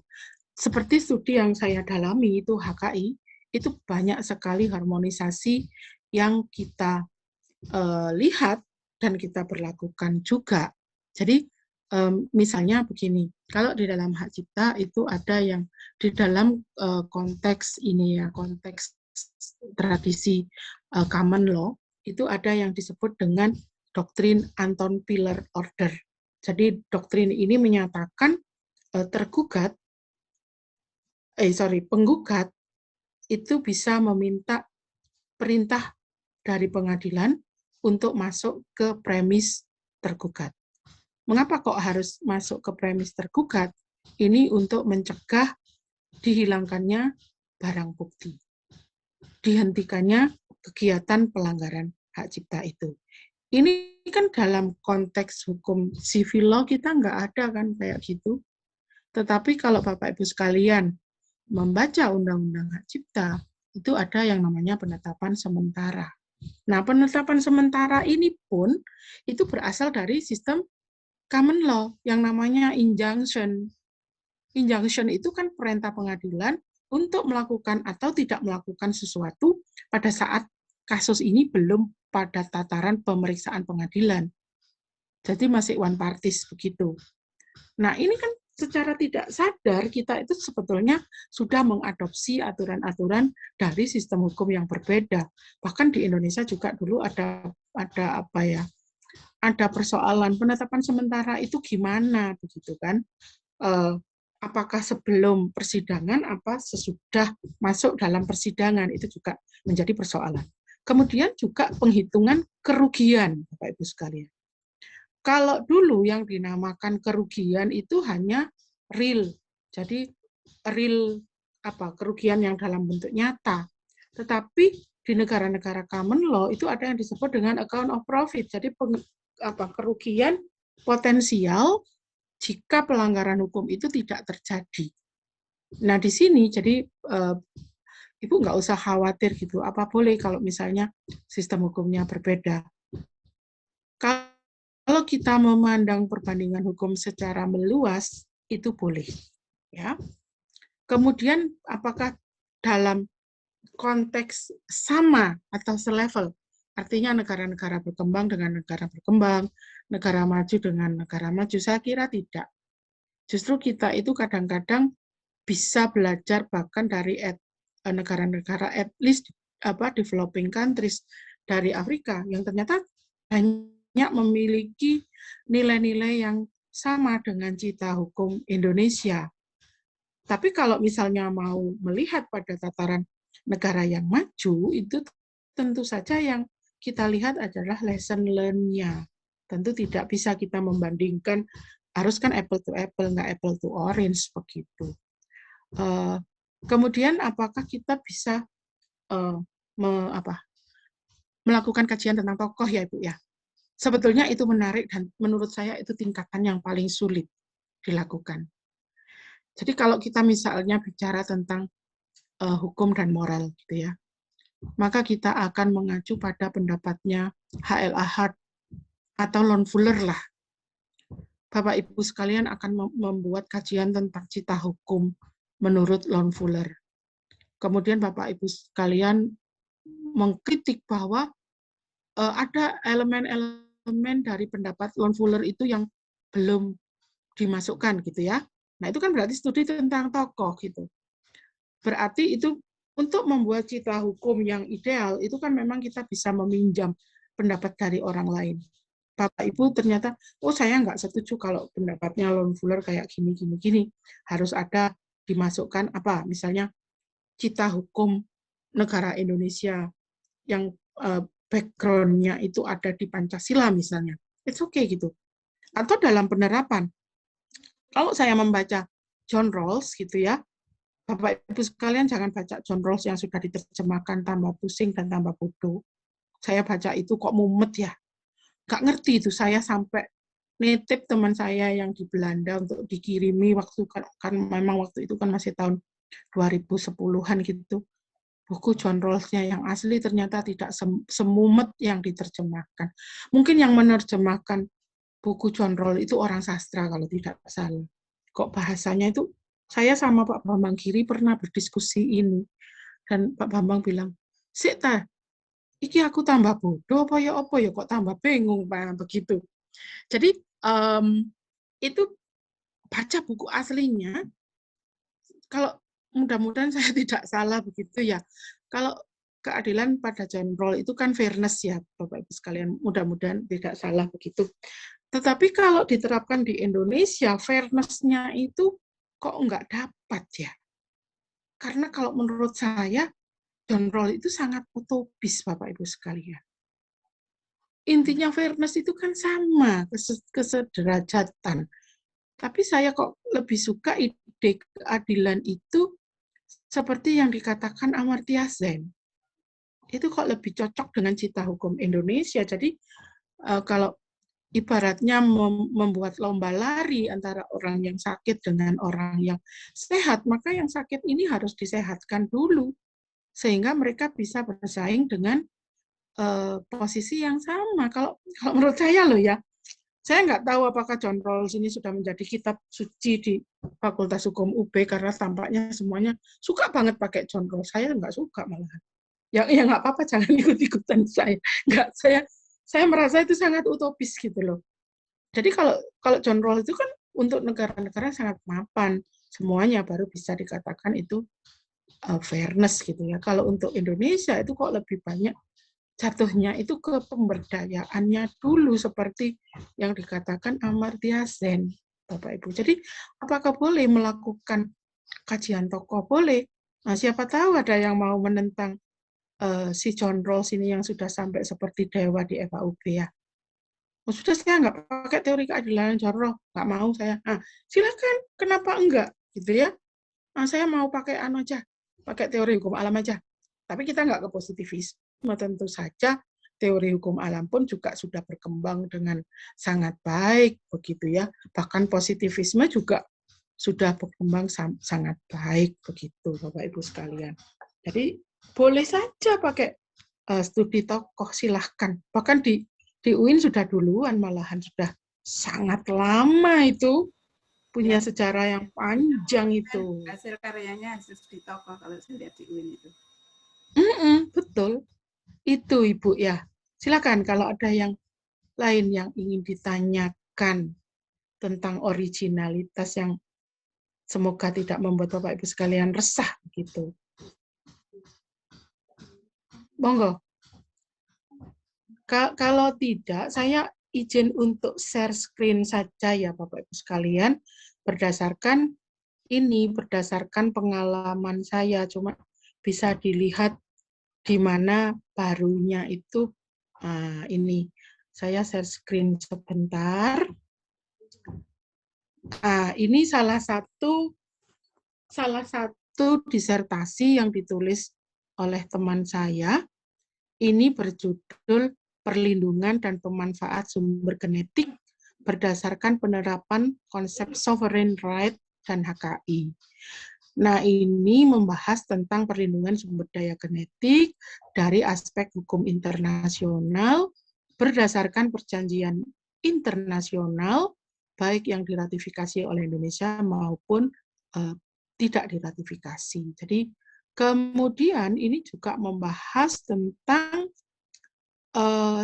Seperti studi yang saya dalami itu HKI, itu banyak sekali harmonisasi yang kita lihat dan kita berlakukan juga. Jadi misalnya begini, kalau di dalam hak cipta itu ada yang di dalam konteks ini ya, konteks tradisi common law, itu ada yang disebut dengan doktrin Anton Pillar Order. Jadi doktrin ini menyatakan penggugat itu bisa meminta perintah dari pengadilan untuk masuk ke premis tergugat. Mengapa kok harus masuk ke premis tergugat? Ini untuk mencegah dihilangkannya barang bukti, dihentikannya kegiatan pelanggaran hak cipta itu. Ini kan dalam konteks hukum civil law kita nggak ada kan kayak gitu. Tetapi kalau Bapak Ibu sekalian membaca Undang-Undang Hak Cipta, itu ada yang namanya penetapan sementara. Nah, penetapan sementara ini pun itu berasal dari sistem common law yang namanya injunction. Injunction itu kan perintah pengadilan untuk melakukan atau tidak melakukan sesuatu pada saat kasus ini belum pada tataran pemeriksaan pengadilan. Jadi masih one parties begitu. Nah, ini kan secara tidak sadar kita itu sebetulnya sudah mengadopsi aturan-aturan dari sistem hukum yang berbeda. Bahkan di Indonesia juga dulu ada apa ya? Ada persoalan penetapan sementara itu gimana begitu kan? Apakah sebelum persidangan apa sesudah masuk dalam persidangan itu juga menjadi persoalan. Kemudian juga penghitungan kerugian, Bapak Ibu sekalian. Kalau dulu yang dinamakan kerugian itu hanya real, jadi real kerugian yang dalam bentuk nyata. Tetapi di negara-negara common law itu ada yang disebut dengan account of profit, jadi kerugian potensial jika pelanggaran hukum itu tidak terjadi. Nah di sini jadi Ibu nggak usah khawatir gitu, apa boleh kalau misalnya sistem hukumnya berbeda. Kalau kita memandang perbandingan hukum secara meluas, itu boleh. Ya. Kemudian apakah dalam konteks sama atau selevel? Artinya negara-negara berkembang dengan negara berkembang, negara maju dengan negara maju. Saya kira tidak. Justru kita itu kadang-kadang bisa belajar bahkan dari negara-negara at least developing countries dari Afrika yang ternyata banyak memiliki nilai-nilai yang sama dengan cita hukum Indonesia. Tapi kalau misalnya mau melihat pada tataran negara yang maju, itu tentu saja yang kita lihat adalah lesson learn-nya. Tentu tidak bisa kita membandingkan, harus kan apple to apple, nggak apple to orange, begitu. Kemudian apakah kita bisa melakukan kajian tentang tokoh ya Ibu ya? Sebetulnya itu menarik dan menurut saya itu tingkatan yang paling sulit dilakukan. Jadi kalau kita misalnya bicara tentang hukum dan moral gitu ya, maka kita akan mengacu pada pendapatnya H.L. Ahad atau Lon Fuller lah. Bapak Ibu sekalian akan membuat kajian tentang cita hukum menurut Lon Fuller. Kemudian Bapak Ibu sekalian mengkritik bahwa ada elemen-elemen dari pendapat Lon Fuller itu yang belum dimasukkan gitu ya. Nah, itu kan berarti studi tentang tokoh gitu. Berarti itu untuk membuat cita hukum yang ideal itu kan memang kita bisa meminjam pendapat dari orang lain. Bapak Ibu ternyata, oh saya nggak setuju kalau pendapatnya Lon Fuller kayak gini. Harus ada dimasukkan apa, misalnya cita hukum negara Indonesia yang background-nya itu ada di Pancasila misalnya. It's okay gitu. Atau dalam penerapan, kalau saya membaca John Rawls gitu ya, Bapak Ibu sekalian jangan baca John Rawls yang sudah diterjemahkan tambah pusing dan tambah bodoh. Saya baca itu kok mumet ya. Gak ngerti itu, saya sampai nitip teman saya yang di Belanda untuk dikirimi waktu kan memang waktu itu kan masih tahun 2010-an gitu. Buku John Rawls-nya yang asli ternyata tidak semumet yang diterjemahkan. Mungkin yang menerjemahkan buku John Rawls itu orang sastra kalau tidak salah. Kok bahasanya itu, saya sama Pak Bambang Giri pernah berdiskusi ini. Dan Pak Bambang bilang, sik ta, iki aku tambah bodoh apa ya kok tambah bingung Pak, begitu. Jadi itu baca buku aslinya, kalau mudah-mudahan saya tidak salah begitu ya. Kalau keadilan pada John Rawls itu kan fairness ya, Bapak Ibu sekalian, mudah-mudahan tidak salah begitu. Tetapi kalau diterapkan di Indonesia, fairness-nya itu kok nggak dapat ya. Karena kalau menurut saya, John Rawls itu sangat utopis, Bapak Ibu sekalian. Intinya fairness itu kan sama, kesederajatan. Tapi saya kok lebih suka ide keadilan itu seperti yang dikatakan Amartya Sen. Itu kok lebih cocok dengan cita hukum Indonesia. Jadi kalau ibaratnya membuat lomba lari antara orang yang sakit dengan orang yang sehat, maka yang sakit ini harus disehatkan dulu sehingga mereka bisa bersaing dengan posisi yang sama. Kalau menurut saya loh ya, saya nggak tahu apakah John Rawls ini sudah menjadi kitab suci di Fakultas Hukum UB karena tampaknya semuanya suka banget pakai John Rawls. Saya nggak suka malahan. Ya nggak apa-apa, jangan ikut-ikutan saya. Nggak, saya merasa itu sangat utopis gitu loh. Jadi kalau John Rawls itu kan untuk negara-negara sangat mapan, semuanya baru bisa dikatakan itu fairness gitu ya. Kalau untuk Indonesia itu kok lebih banyak jatuhnya itu ke pemberdayaannya dulu seperti yang dikatakan Amartya Sen, Bapak Ibu. Jadi apakah boleh melakukan kajian tokoh? Boleh. Nah, siapa tahu ada yang mau menentang si John Rawls ini yang sudah sampai seperti dewa di FAUB ya. Oh, sudah saya nggak pakai teori keadilan John Rawls, nggak mau saya. Nah, silakan, kenapa enggak? Gitu ya. Nah, saya mau pakai aja, pakai teori hukum alam aja. Tapi kita nggak ke positivisme, tentu saja teori hukum alam pun juga sudah berkembang dengan sangat baik, begitu ya. Bahkan positivisme juga sudah berkembang sangat baik, begitu Bapak Ibu sekalian. Jadi boleh saja pakai studi tokoh, silahkan. Bahkan di UIN sudah duluan, malahan sudah sangat lama itu. Punya sejarah yang panjang itu. Hasil karyanya hasil studi tokoh kalau saya lihat di UIN itu. Betul. Itu Ibu ya. Silakan kalau ada yang lain yang ingin ditanyakan tentang originalitas yang Semoga tidak membuat Bapak Ibu sekalian resah gitu. Monggo. Kalau tidak, saya izin untuk share screen saja ya Bapak Ibu sekalian, berdasarkan pengalaman saya, cuma bisa dilihat di mana barunya itu. Ini saya share screen sebentar. Ini salah satu disertasi yang ditulis oleh teman saya. Ini berjudul Perlindungan dan Pemanfaat Sumber Genetik berdasarkan penerapan konsep sovereign right dan HKI. Nah, ini membahas tentang perlindungan sumber daya genetik dari aspek hukum internasional berdasarkan perjanjian internasional, baik yang diratifikasi oleh Indonesia maupun tidak diratifikasi. Jadi, kemudian ini juga membahas tentang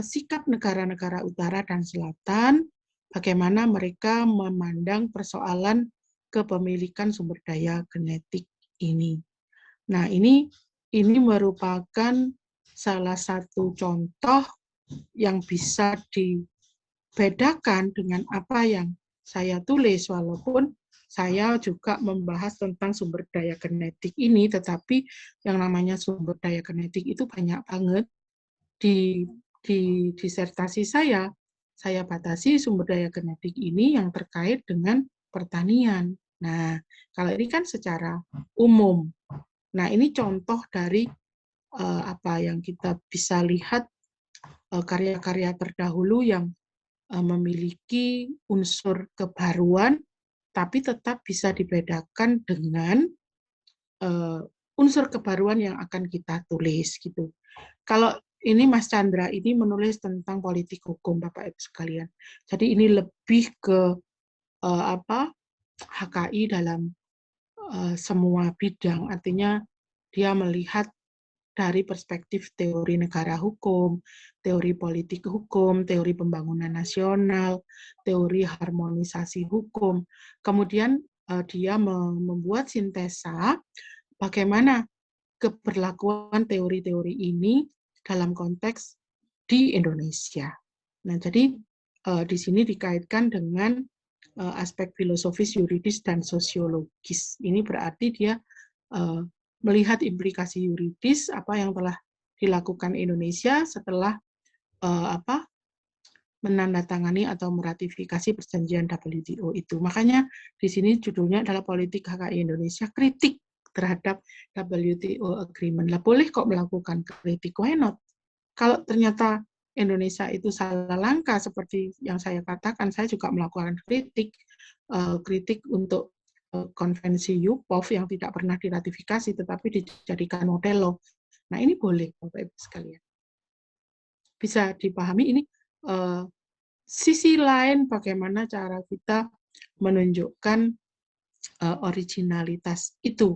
sikap negara-negara utara dan selatan, bagaimana mereka memandang persoalan kepemilikan sumber daya genetik ini. Nah, ini merupakan salah satu contoh yang bisa dibedakan dengan apa yang saya tulis, walaupun saya juga membahas tentang sumber daya genetik ini, tetapi yang namanya sumber daya genetik itu banyak banget. Di disertasi saya batasi sumber daya genetik ini yang terkait dengan pertanian. Nah, kalau ini kan secara umum. Nah, ini contoh dari apa yang kita bisa lihat karya-karya terdahulu yang memiliki unsur kebaruan, tapi tetap bisa dibedakan dengan unsur kebaruan yang akan kita tulis gitu. Kalau ini Mas Chandra ini menulis tentang politik hukum Bapak Ibu sekalian. Jadi ini lebih ke HKI dalam semua bidang. Artinya dia melihat dari perspektif teori negara hukum, teori politik hukum, teori pembangunan nasional, teori harmonisasi hukum. Kemudian dia membuat sintesa bagaimana keberlakuan teori-teori ini dalam konteks di Indonesia. Nah, jadi di sini dikaitkan dengan aspek filosofis, yuridis, dan sosiologis. Ini berarti dia melihat implikasi yuridis apa yang telah dilakukan Indonesia setelah menandatangani atau meratifikasi perjanjian WTO itu. Makanya di sini judulnya adalah Politik HKI Indonesia, kritik terhadap WTO Agreement. Lah boleh kok melakukan kritik, why not? Kalau ternyata Indonesia itu salah langkah seperti yang saya katakan, saya juga melakukan kritik untuk konvensi UPOV yang tidak pernah diratifikasi tetapi dijadikan model law. Nah, ini boleh Bapak Ibu sekalian. Bisa dipahami ini sisi lain bagaimana cara kita menunjukkan originalitas itu.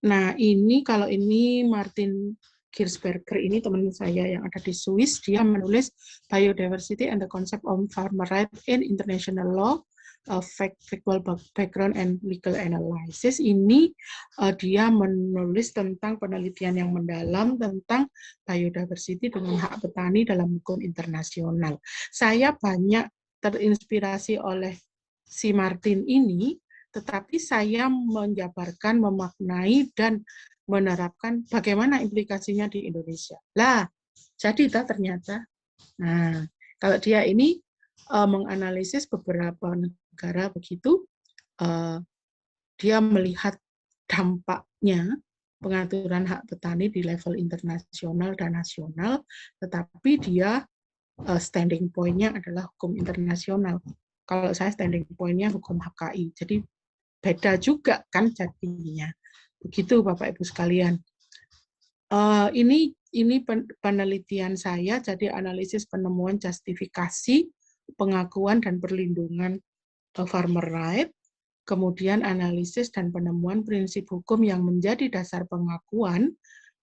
Nah, ini kalau ini Martin Girsberger ini teman saya yang ada di Swiss, dia menulis Biodiversity and the Concept of Farmer Rights in International Law, Factual Background and Legal Analysis. Ini dia menulis tentang penelitian yang mendalam tentang biodiversity dengan hak petani dalam hukum internasional. Saya banyak terinspirasi oleh si Martin ini, tetapi saya menjabarkan, memaknai, dan menerapkan bagaimana implikasinya di Indonesia. Lah, jadi ternyata, nah, kalau dia ini menganalisis beberapa negara begitu, dia melihat dampaknya pengaturan hak petani di level internasional dan nasional, tetapi dia standing point-nya adalah hukum internasional. Kalau saya standing point-nya hukum HKI. Jadi beda juga kan jadinya. Begitu Bapak Ibu sekalian. Ini penelitian saya, jadi analisis penemuan justifikasi, pengakuan dan perlindungan farmer right, kemudian analisis dan penemuan prinsip hukum yang menjadi dasar pengakuan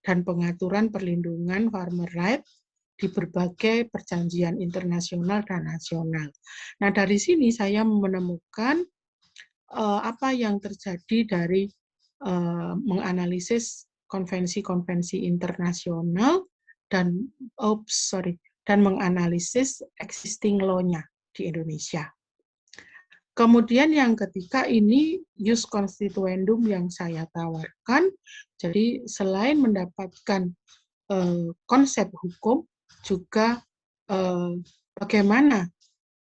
dan pengaturan perlindungan farmer right di berbagai perjanjian internasional dan nasional. Nah, dari sini saya menemukan apa yang terjadi dari menganalisis konvensi-konvensi internasional dan dan menganalisis existing law-nya di Indonesia. Kemudian yang ketiga ini jus constituendum yang saya tawarkan. Jadi selain mendapatkan konsep hukum, juga bagaimana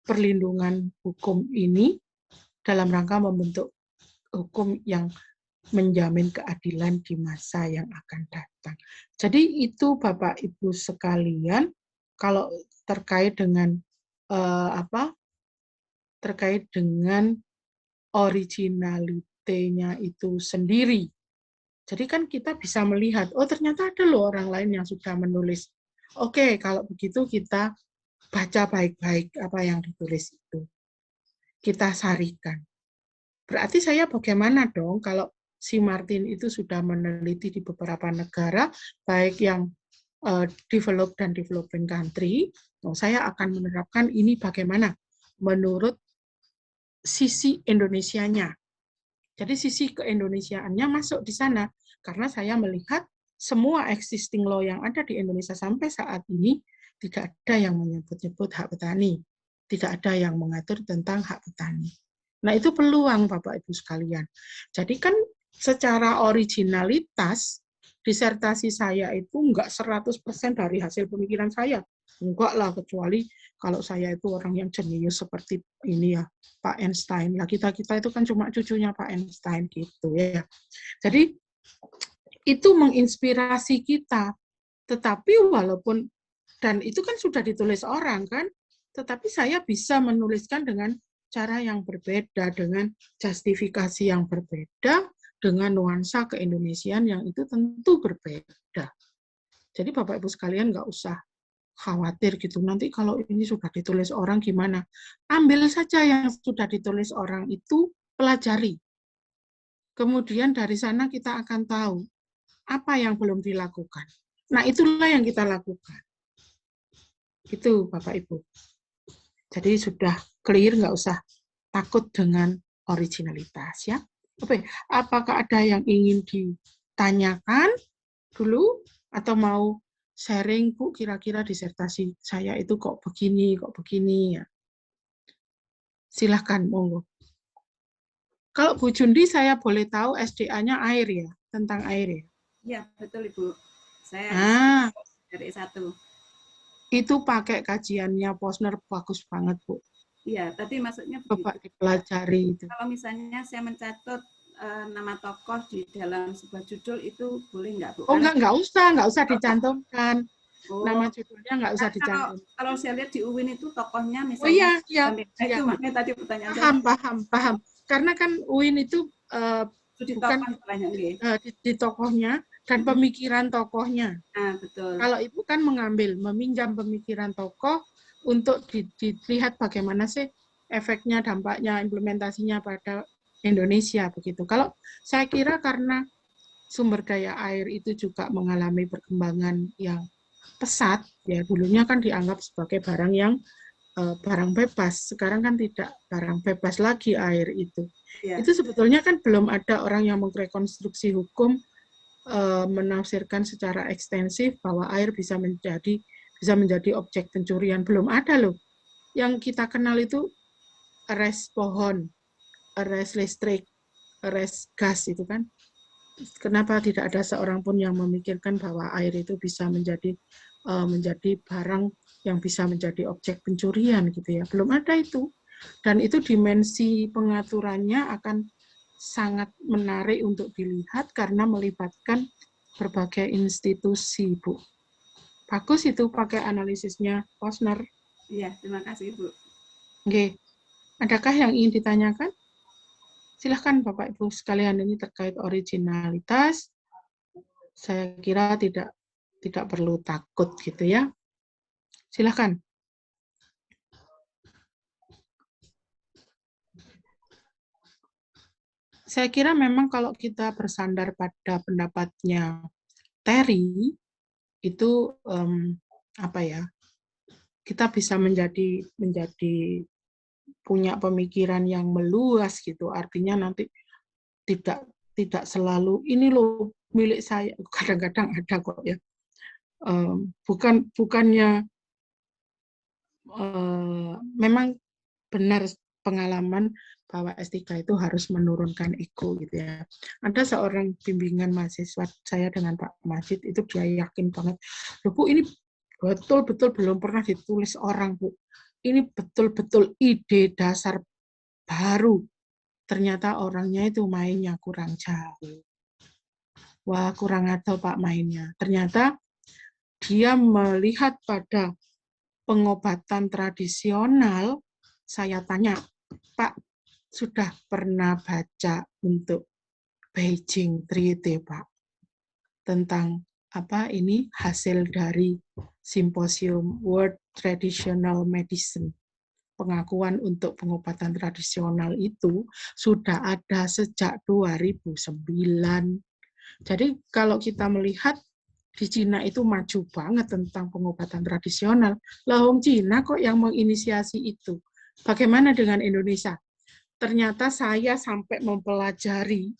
perlindungan hukum ini dalam rangka membentuk hukum yang menjamin keadilan di masa yang akan datang. Jadi itu Bapak Ibu sekalian, kalau terkait dengan terkait dengan originality-nya itu sendiri. Jadi kan kita bisa melihat, oh ternyata ada loh orang lain yang sudah menulis. Oke, kalau begitu kita baca baik-baik apa yang ditulis itu. Kita sarikan. Berarti saya bagaimana dong kalau si Martin itu sudah meneliti di beberapa negara, baik yang developed dan developing country, saya akan menerapkan ini bagaimana menurut sisi Indonesianya. Jadi sisi keindonesiaannya masuk di sana, karena saya melihat semua existing law yang ada di Indonesia sampai saat ini tidak ada yang menyebut-nyebut hak petani, tidak ada yang mengatur tentang hak petani. Nah itu peluang Bapak Ibu sekalian. Jadi kan secara originalitas, disertasi saya itu enggak 100% dari hasil pemikiran saya. Enggak lah, kecuali kalau saya itu orang yang jenius seperti ini ya, Pak Einstein. Lah kita itu kan cuma cucunya Pak Einstein gitu ya. Jadi itu menginspirasi kita. Tetapi walaupun, dan itu kan sudah ditulis orang kan, tetapi saya bisa menuliskan dengan cara yang berbeda, dengan justifikasi yang berbeda, dengan nuansa keindonesiaan yang itu tentu berbeda. Jadi Bapak Ibu sekalian nggak usah khawatir gitu, nanti kalau ini sudah ditulis orang gimana. Ambil saja yang sudah ditulis orang itu, pelajari. Kemudian dari sana kita akan tahu apa yang belum dilakukan. Nah itulah yang kita lakukan. Itu Bapak Ibu. Jadi sudah clear, nggak usah takut dengan originalitas ya. Oke, apakah ada yang ingin ditanyakan dulu atau mau sharing Bu, kira-kira disertasi saya itu kok begini ya. Silahkan, monggo. Kalau Bu Jundi saya boleh tahu SDA-nya air ya, tentang air ya? Iya, betul Ibu. Saya dari S1. Itu pakai kajiannya Posner, bagus banget Bu. Iya, tadi maksudnya Coba dipelajari itu. Kalau misalnya saya mencatat nama tokoh di dalam sebuah judul itu boleh nggak Bu? Oh nggak usah dicantumkan. Nama judulnya nggak usah dicantum. Kalau saya lihat di UIN itu tokohnya misalnya. Oh iya. Itu makanya tadi pertanyaan paham. Karena kan UIN itu bukan di tokohnya dan pemikiran tokohnya. Nah, betul. Kalau Ibu kan meminjam pemikiran tokoh untuk dilihat bagaimana sih efeknya, dampaknya, implementasinya pada Indonesia begitu. Kalau saya kira karena sumber daya air itu juga mengalami perkembangan yang pesat, ya dulunya kan dianggap sebagai barang yang barang bebas, sekarang kan tidak barang bebas lagi air itu. Ya. Itu sebetulnya kan belum ada orang yang merekonstruksi hukum menafsirkan secara ekstensif bahwa air bisa menjadi objek pencurian, belum ada loh. Yang kita kenal itu eres pohon, eres listrik, eres gas itu kan. Kenapa tidak ada seorang pun yang memikirkan bahwa air itu bisa menjadi barang yang bisa menjadi objek pencurian gitu ya. Belum ada itu. Dan itu dimensi pengaturannya akan sangat menarik untuk dilihat karena melibatkan berbagai institusi, Bu. Bagus itu pakai analisisnya Posner. Iya, terima kasih, Bu. Oke. Adakah yang ingin ditanyakan? Silahkan Bapak Ibu sekalian, ini terkait originalitas. Saya kira tidak perlu takut gitu ya. Silahkan. Saya kira memang kalau kita bersandar pada pendapatnya Terry, itu kita bisa menjadi punya pemikiran yang meluas gitu. Artinya nanti tidak selalu ini loh milik saya. Kadang-kadang ada kok ya. Bukannya memang benar pengalaman bahwa S3 itu harus menurunkan ego gitu ya. Ada seorang bimbingan mahasiswa saya dengan Pak Majid itu dia yakin banget, loh Bu ini betul-betul belum pernah ditulis orang Bu. Ini betul-betul ide dasar baru. Ternyata orangnya itu mainnya kurang jauh. Wah kurang atau Pak mainnya. Ternyata dia melihat pada pengobatan tradisional, saya tanya, Pak, sudah pernah baca untuk Beijing Treaty, Pak? Tentang apa ini hasil dari simposium World Traditional Medicine. Pengakuan untuk pengobatan tradisional itu sudah ada sejak 2009. Jadi kalau kita melihat di Cina itu maju banget tentang pengobatan tradisional. Lah Cina kok yang menginisiasi itu. Bagaimana dengan Indonesia? Ternyata saya sampai mempelajari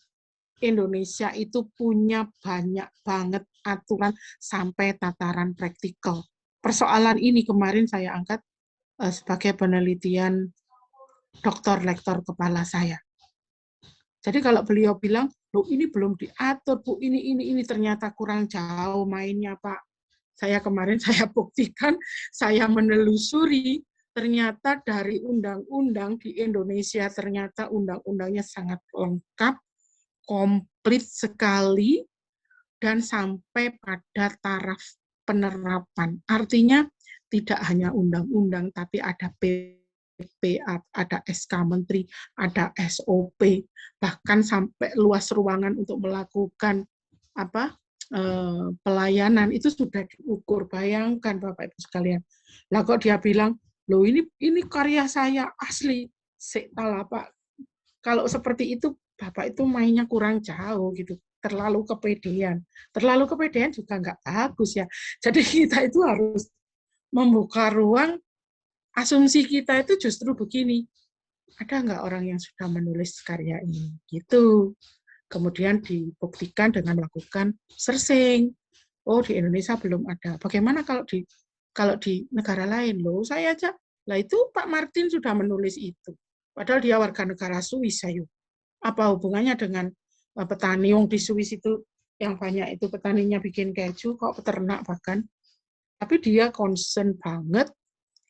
Indonesia itu punya banyak banget aturan sampai tataran praktikal. Persoalan ini kemarin saya angkat sebagai penelitian doktor lektor kepala saya. Jadi kalau beliau bilang, loh ini belum diatur, Bu, ini ternyata kurang jauh mainnya, Pak. Saya kemarin saya buktikan, saya menelusuri, ternyata dari undang-undang di Indonesia, ternyata undang-undangnya sangat lengkap, komplit sekali, dan sampai pada taraf penerapan. Artinya tidak hanya undang-undang, tapi ada PP, ada SK Menteri, ada SOP, bahkan sampai luas ruangan untuk melakukan pelayanan itu sudah diukur. Bayangkan Bapak Ibu sekalian. Lah kok dia bilang, loh ini karya saya asli. Salah Pak. Kalau seperti itu Bapak itu mainnya kurang jauh gitu. Terlalu kepedean. Terlalu kepedean juga nggak bagus ya. Jadi kita itu harus membuka ruang. Asumsi kita itu justru begini, ada nggak orang yang sudah menulis karya ini? Gitu. Kemudian dibuktikan dengan melakukan searching. Oh, di Indonesia belum ada. Bagaimana kalau di negara lain? Loh, saya aja. Lah itu Pak Martin sudah menulis itu. Padahal dia warga negara Swiss, ayo. Apa hubungannya dengan petani yang di Swiss itu yang banyak itu petaninya bikin keju, kok peternak bahkan. Tapi dia concern banget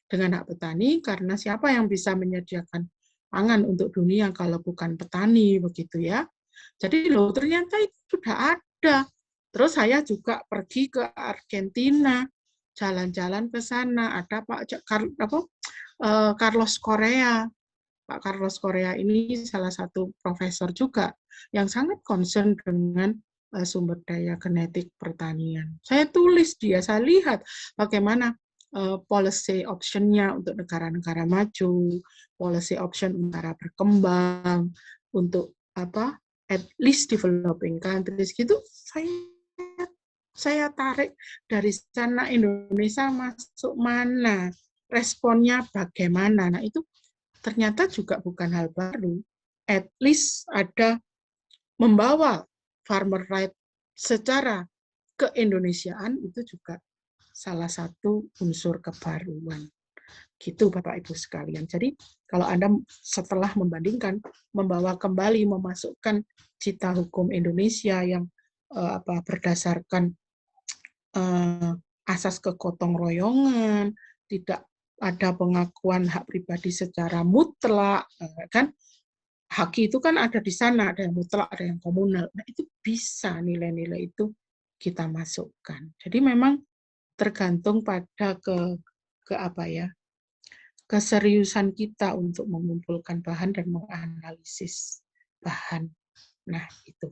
dengan hak petani, karena siapa yang bisa menyediakan pangan untuk dunia kalau bukan petani, begitu ya. Jadi loh ternyata itu sudah ada. Terus saya juga pergi ke Argentina, jalan-jalan ke sana, ada Carlos Correa. Pak Carlos Correa ini salah satu profesor juga yang sangat concern dengan sumber daya genetik pertanian. Saya tulis dia, saya lihat bagaimana policy option-nya untuk negara-negara maju, policy option negara berkembang, untuk at least developing countries gitu. Saya tarik dari sana Indonesia masuk mana, responnya bagaimana. Nah itu ternyata juga bukan hal baru. At least ada membawa farmer right secara keindonesiaan itu juga salah satu unsur kebaruan. Gitu Bapak Ibu sekalian. Jadi kalau Anda setelah membandingkan, membawa kembali, memasukkan cita hukum Indonesia yang berdasarkan asas kegotong royongan, tidak ada pengakuan hak pribadi secara mutlak, kan? Haki itu kan ada di sana, ada yang mutlak, ada yang komunal. Nah, itu bisa nilai-nilai itu kita masukkan. Jadi memang tergantung pada keseriusan kita untuk mengumpulkan bahan dan menganalisis bahan. Nah, itu.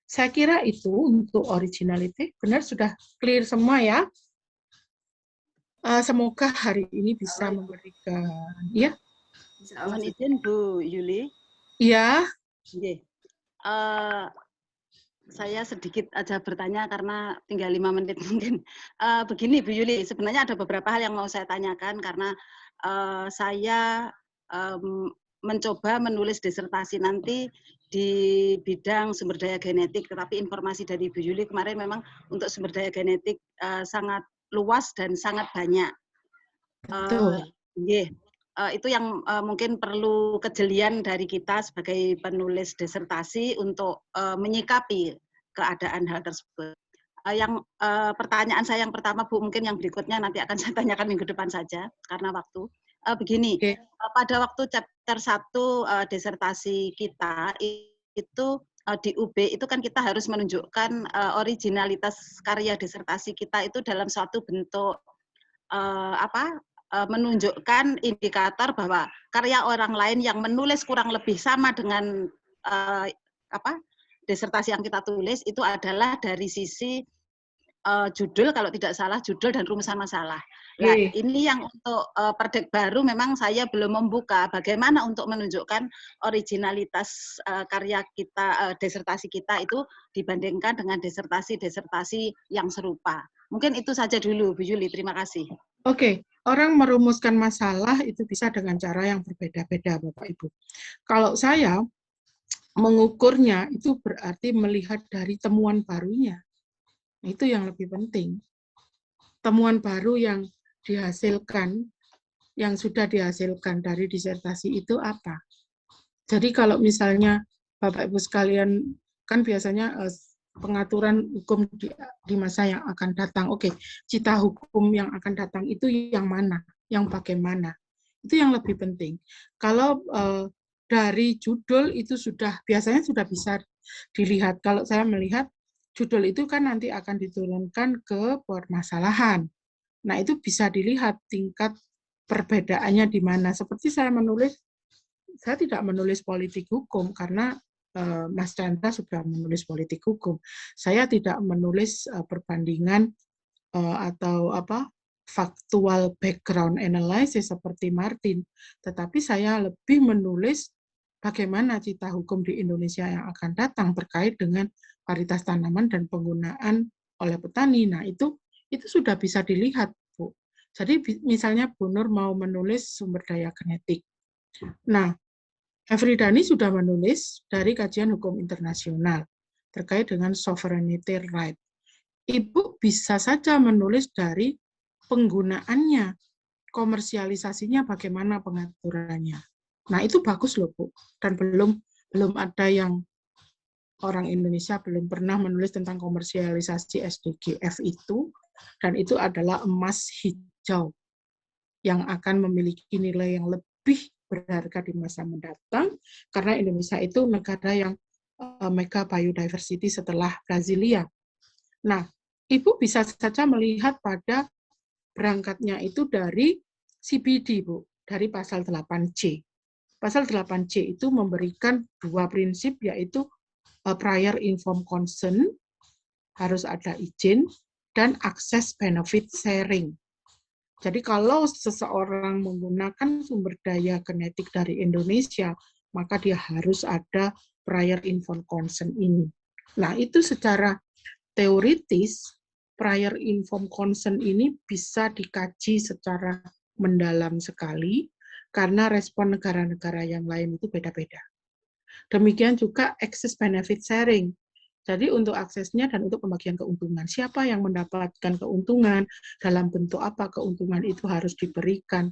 Saya kira itu untuk originality. Benar sudah clear semua ya? Semoga hari ini bisa memberikan, ya. Mohon izin Bu Yuli. Iya. Okay. Saya sedikit aja bertanya karena tinggal 5 menit mungkin. Begini Bu Yuli, sebenarnya ada beberapa hal yang mau saya tanyakan karena saya mencoba menulis disertasi nanti di bidang sumber daya genetik, tetapi informasi dari Bu Yuli kemarin memang untuk sumber daya genetik sangat luas dan sangat banyak. Betul. Itu yang mungkin perlu kejelian dari kita sebagai penulis disertasi untuk menyikapi keadaan hal tersebut. Pertanyaan saya yang pertama, Bu, mungkin yang berikutnya nanti akan saya tanyakan minggu depan saja karena waktu. Begini, Oke. pada waktu chapter 1 disertasi kita itu di UB itu kan kita harus menunjukkan originalitas karya disertasi kita itu dalam suatu bentuk menunjukkan indikator bahwa karya orang lain yang menulis kurang lebih sama dengan disertasi yang kita tulis itu adalah dari sisi judul, kalau tidak salah judul dan rumusan masalah. Nah, ini yang untuk Perdek baru memang saya belum membuka bagaimana untuk menunjukkan originalitas karya kita, disertasi kita itu dibandingkan dengan disertasi-disertasi yang serupa. Mungkin itu saja dulu, Bu Yuli. Terima kasih. Oke, orang merumuskan masalah itu bisa dengan cara yang berbeda-beda, Bapak Ibu. Kalau saya mengukurnya itu berarti melihat dari temuan barunya. Itu yang lebih penting. Temuan baru yang dihasilkan, yang sudah dihasilkan dari disertasi itu apa? Jadi kalau misalnya Bapak Ibu sekalian, kan biasanya pengaturan hukum di masa yang akan datang. Oke, cita hukum yang akan datang itu yang mana? Yang bagaimana? Itu yang lebih penting. Kalau dari judul itu biasanya sudah bisa dilihat. Kalau saya melihat judul itu kan nanti akan diturunkan ke permasalahan. Nah, itu bisa dilihat tingkat perbedaannya di mana. Seperti saya tidak menulis politik hukum karena Mas Chandra sudah menulis politik hukum. Saya tidak menulis perbandingan atau factual background analysis seperti Martin, tetapi saya lebih menulis bagaimana cita hukum di Indonesia yang akan datang terkait dengan varietas tanaman dan penggunaan oleh petani. Nah, itu sudah bisa dilihat, Bu. Jadi misalnya Bu Nur mau menulis sumber daya genetik. Nah, Efridani sudah menulis dari kajian hukum internasional terkait dengan sovereignty right. Ibu bisa saja menulis dari penggunaannya, komersialisasinya bagaimana pengaturannya. Nah, itu bagus loh, Bu. Dan belum ada yang orang Indonesia belum pernah menulis tentang komersialisasi SDGF itu, dan itu adalah emas hijau yang akan memiliki nilai yang lebih berharga di masa mendatang, karena Indonesia itu negara yang mega biodiversity setelah Brasilia. Nah, Ibu bisa saja melihat pada berangkatnya itu dari CBD, Bu, dari pasal 8C. Pasal 8C itu memberikan dua prinsip, yaitu prior informed consent, harus ada izin, dan akses benefit sharing. Jadi kalau seseorang menggunakan sumber daya genetik dari Indonesia, maka dia harus ada prior informed consent ini. Nah, itu secara teoritis, prior informed consent ini bisa dikaji secara mendalam sekali, karena respon negara-negara yang lain itu beda-beda. Demikian juga access benefit sharing. Jadi untuk aksesnya dan untuk pembagian keuntungan, siapa yang mendapatkan keuntungan, dalam bentuk apa keuntungan itu harus diberikan,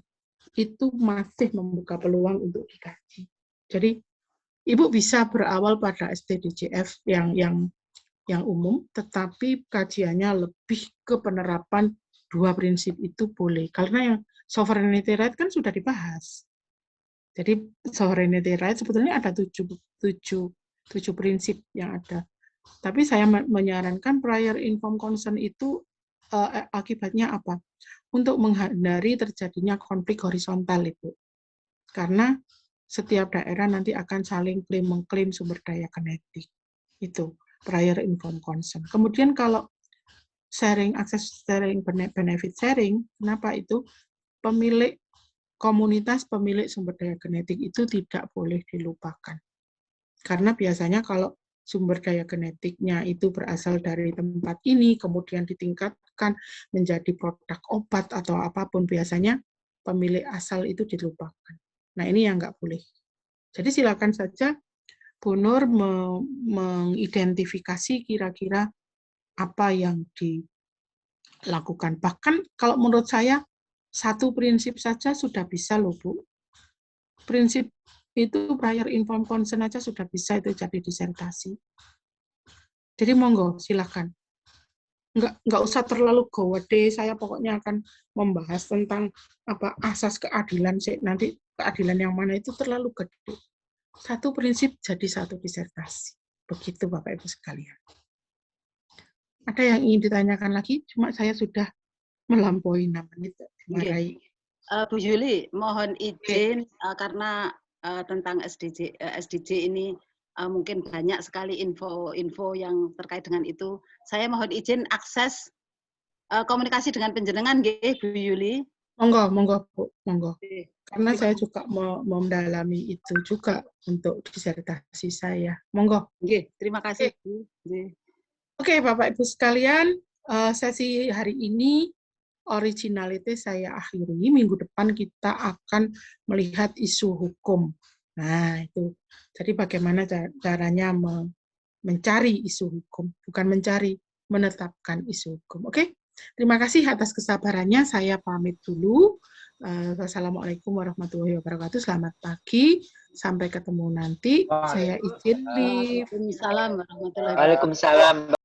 itu masih membuka peluang untuk dikaji. Jadi Ibu bisa berawal pada STDGF yang umum, tetapi kajiannya lebih ke penerapan dua prinsip itu boleh. Karena yang sovereignty right kan sudah dibahas. Jadi sovereignty right sebetulnya ada tujuh prinsip yang ada. Tapi saya menyarankan prior informed consent itu akibatnya apa? Untuk menghindari terjadinya konflik horizontal itu. Karena setiap daerah nanti akan saling mengklaim sumber daya genetik. Itu prior informed consent. Kemudian kalau akses sharing, benefit sharing, kenapa itu? Komunitas pemilik sumber daya genetik itu tidak boleh dilupakan. Karena biasanya kalau sumber daya genetiknya itu berasal dari tempat ini, kemudian ditingkatkan menjadi produk obat atau apapun, biasanya pemilik asal itu dilupakan. Nah, ini yang nggak boleh. Jadi silakan saja Bu Nur mengidentifikasi kira-kira apa yang dilakukan. Bahkan kalau menurut saya, satu prinsip saja sudah bisa loh, Bu. Prinsip itu prior informed consent aja sudah bisa itu jadi disertasi. Jadi monggo, silakan. Nggak usah terlalu gede, saya pokoknya akan membahas tentang apa asas keadilan. Nanti keadilan yang mana itu terlalu gede. Satu prinsip jadi satu disertasi. Begitu Bapak Ibu sekalian. Ada yang ingin ditanyakan lagi? Cuma saya sudah melampaui 6 menit. Dimarahi. Bu Yuli, mohon izin karena tentang SDG ini mungkin banyak sekali info-info yang terkait dengan itu. Saya mohon izin akses komunikasi dengan panjenengan nggih, Bu Yuli. Monggo Bu, monggo. Karena saya juga mau mendalami itu juga untuk disertasi saya. Monggo. Nggih, terima kasih Bu. Oke, Bapak Ibu sekalian, sesi hari ini originality saya akhiri. Minggu depan kita akan melihat isu hukum. Nah, itu. Jadi bagaimana caranya mencari isu hukum, bukan mencari, menetapkan isu hukum. Oke? Terima kasih atas kesabarannya. Saya pamit dulu. Wassalamualaikum warahmatullahi wabarakatuh. Selamat pagi. Sampai ketemu nanti. Saya izin di. Waalaikumsalam warahmatullahi wabarakatuh. Waalaikumsalam.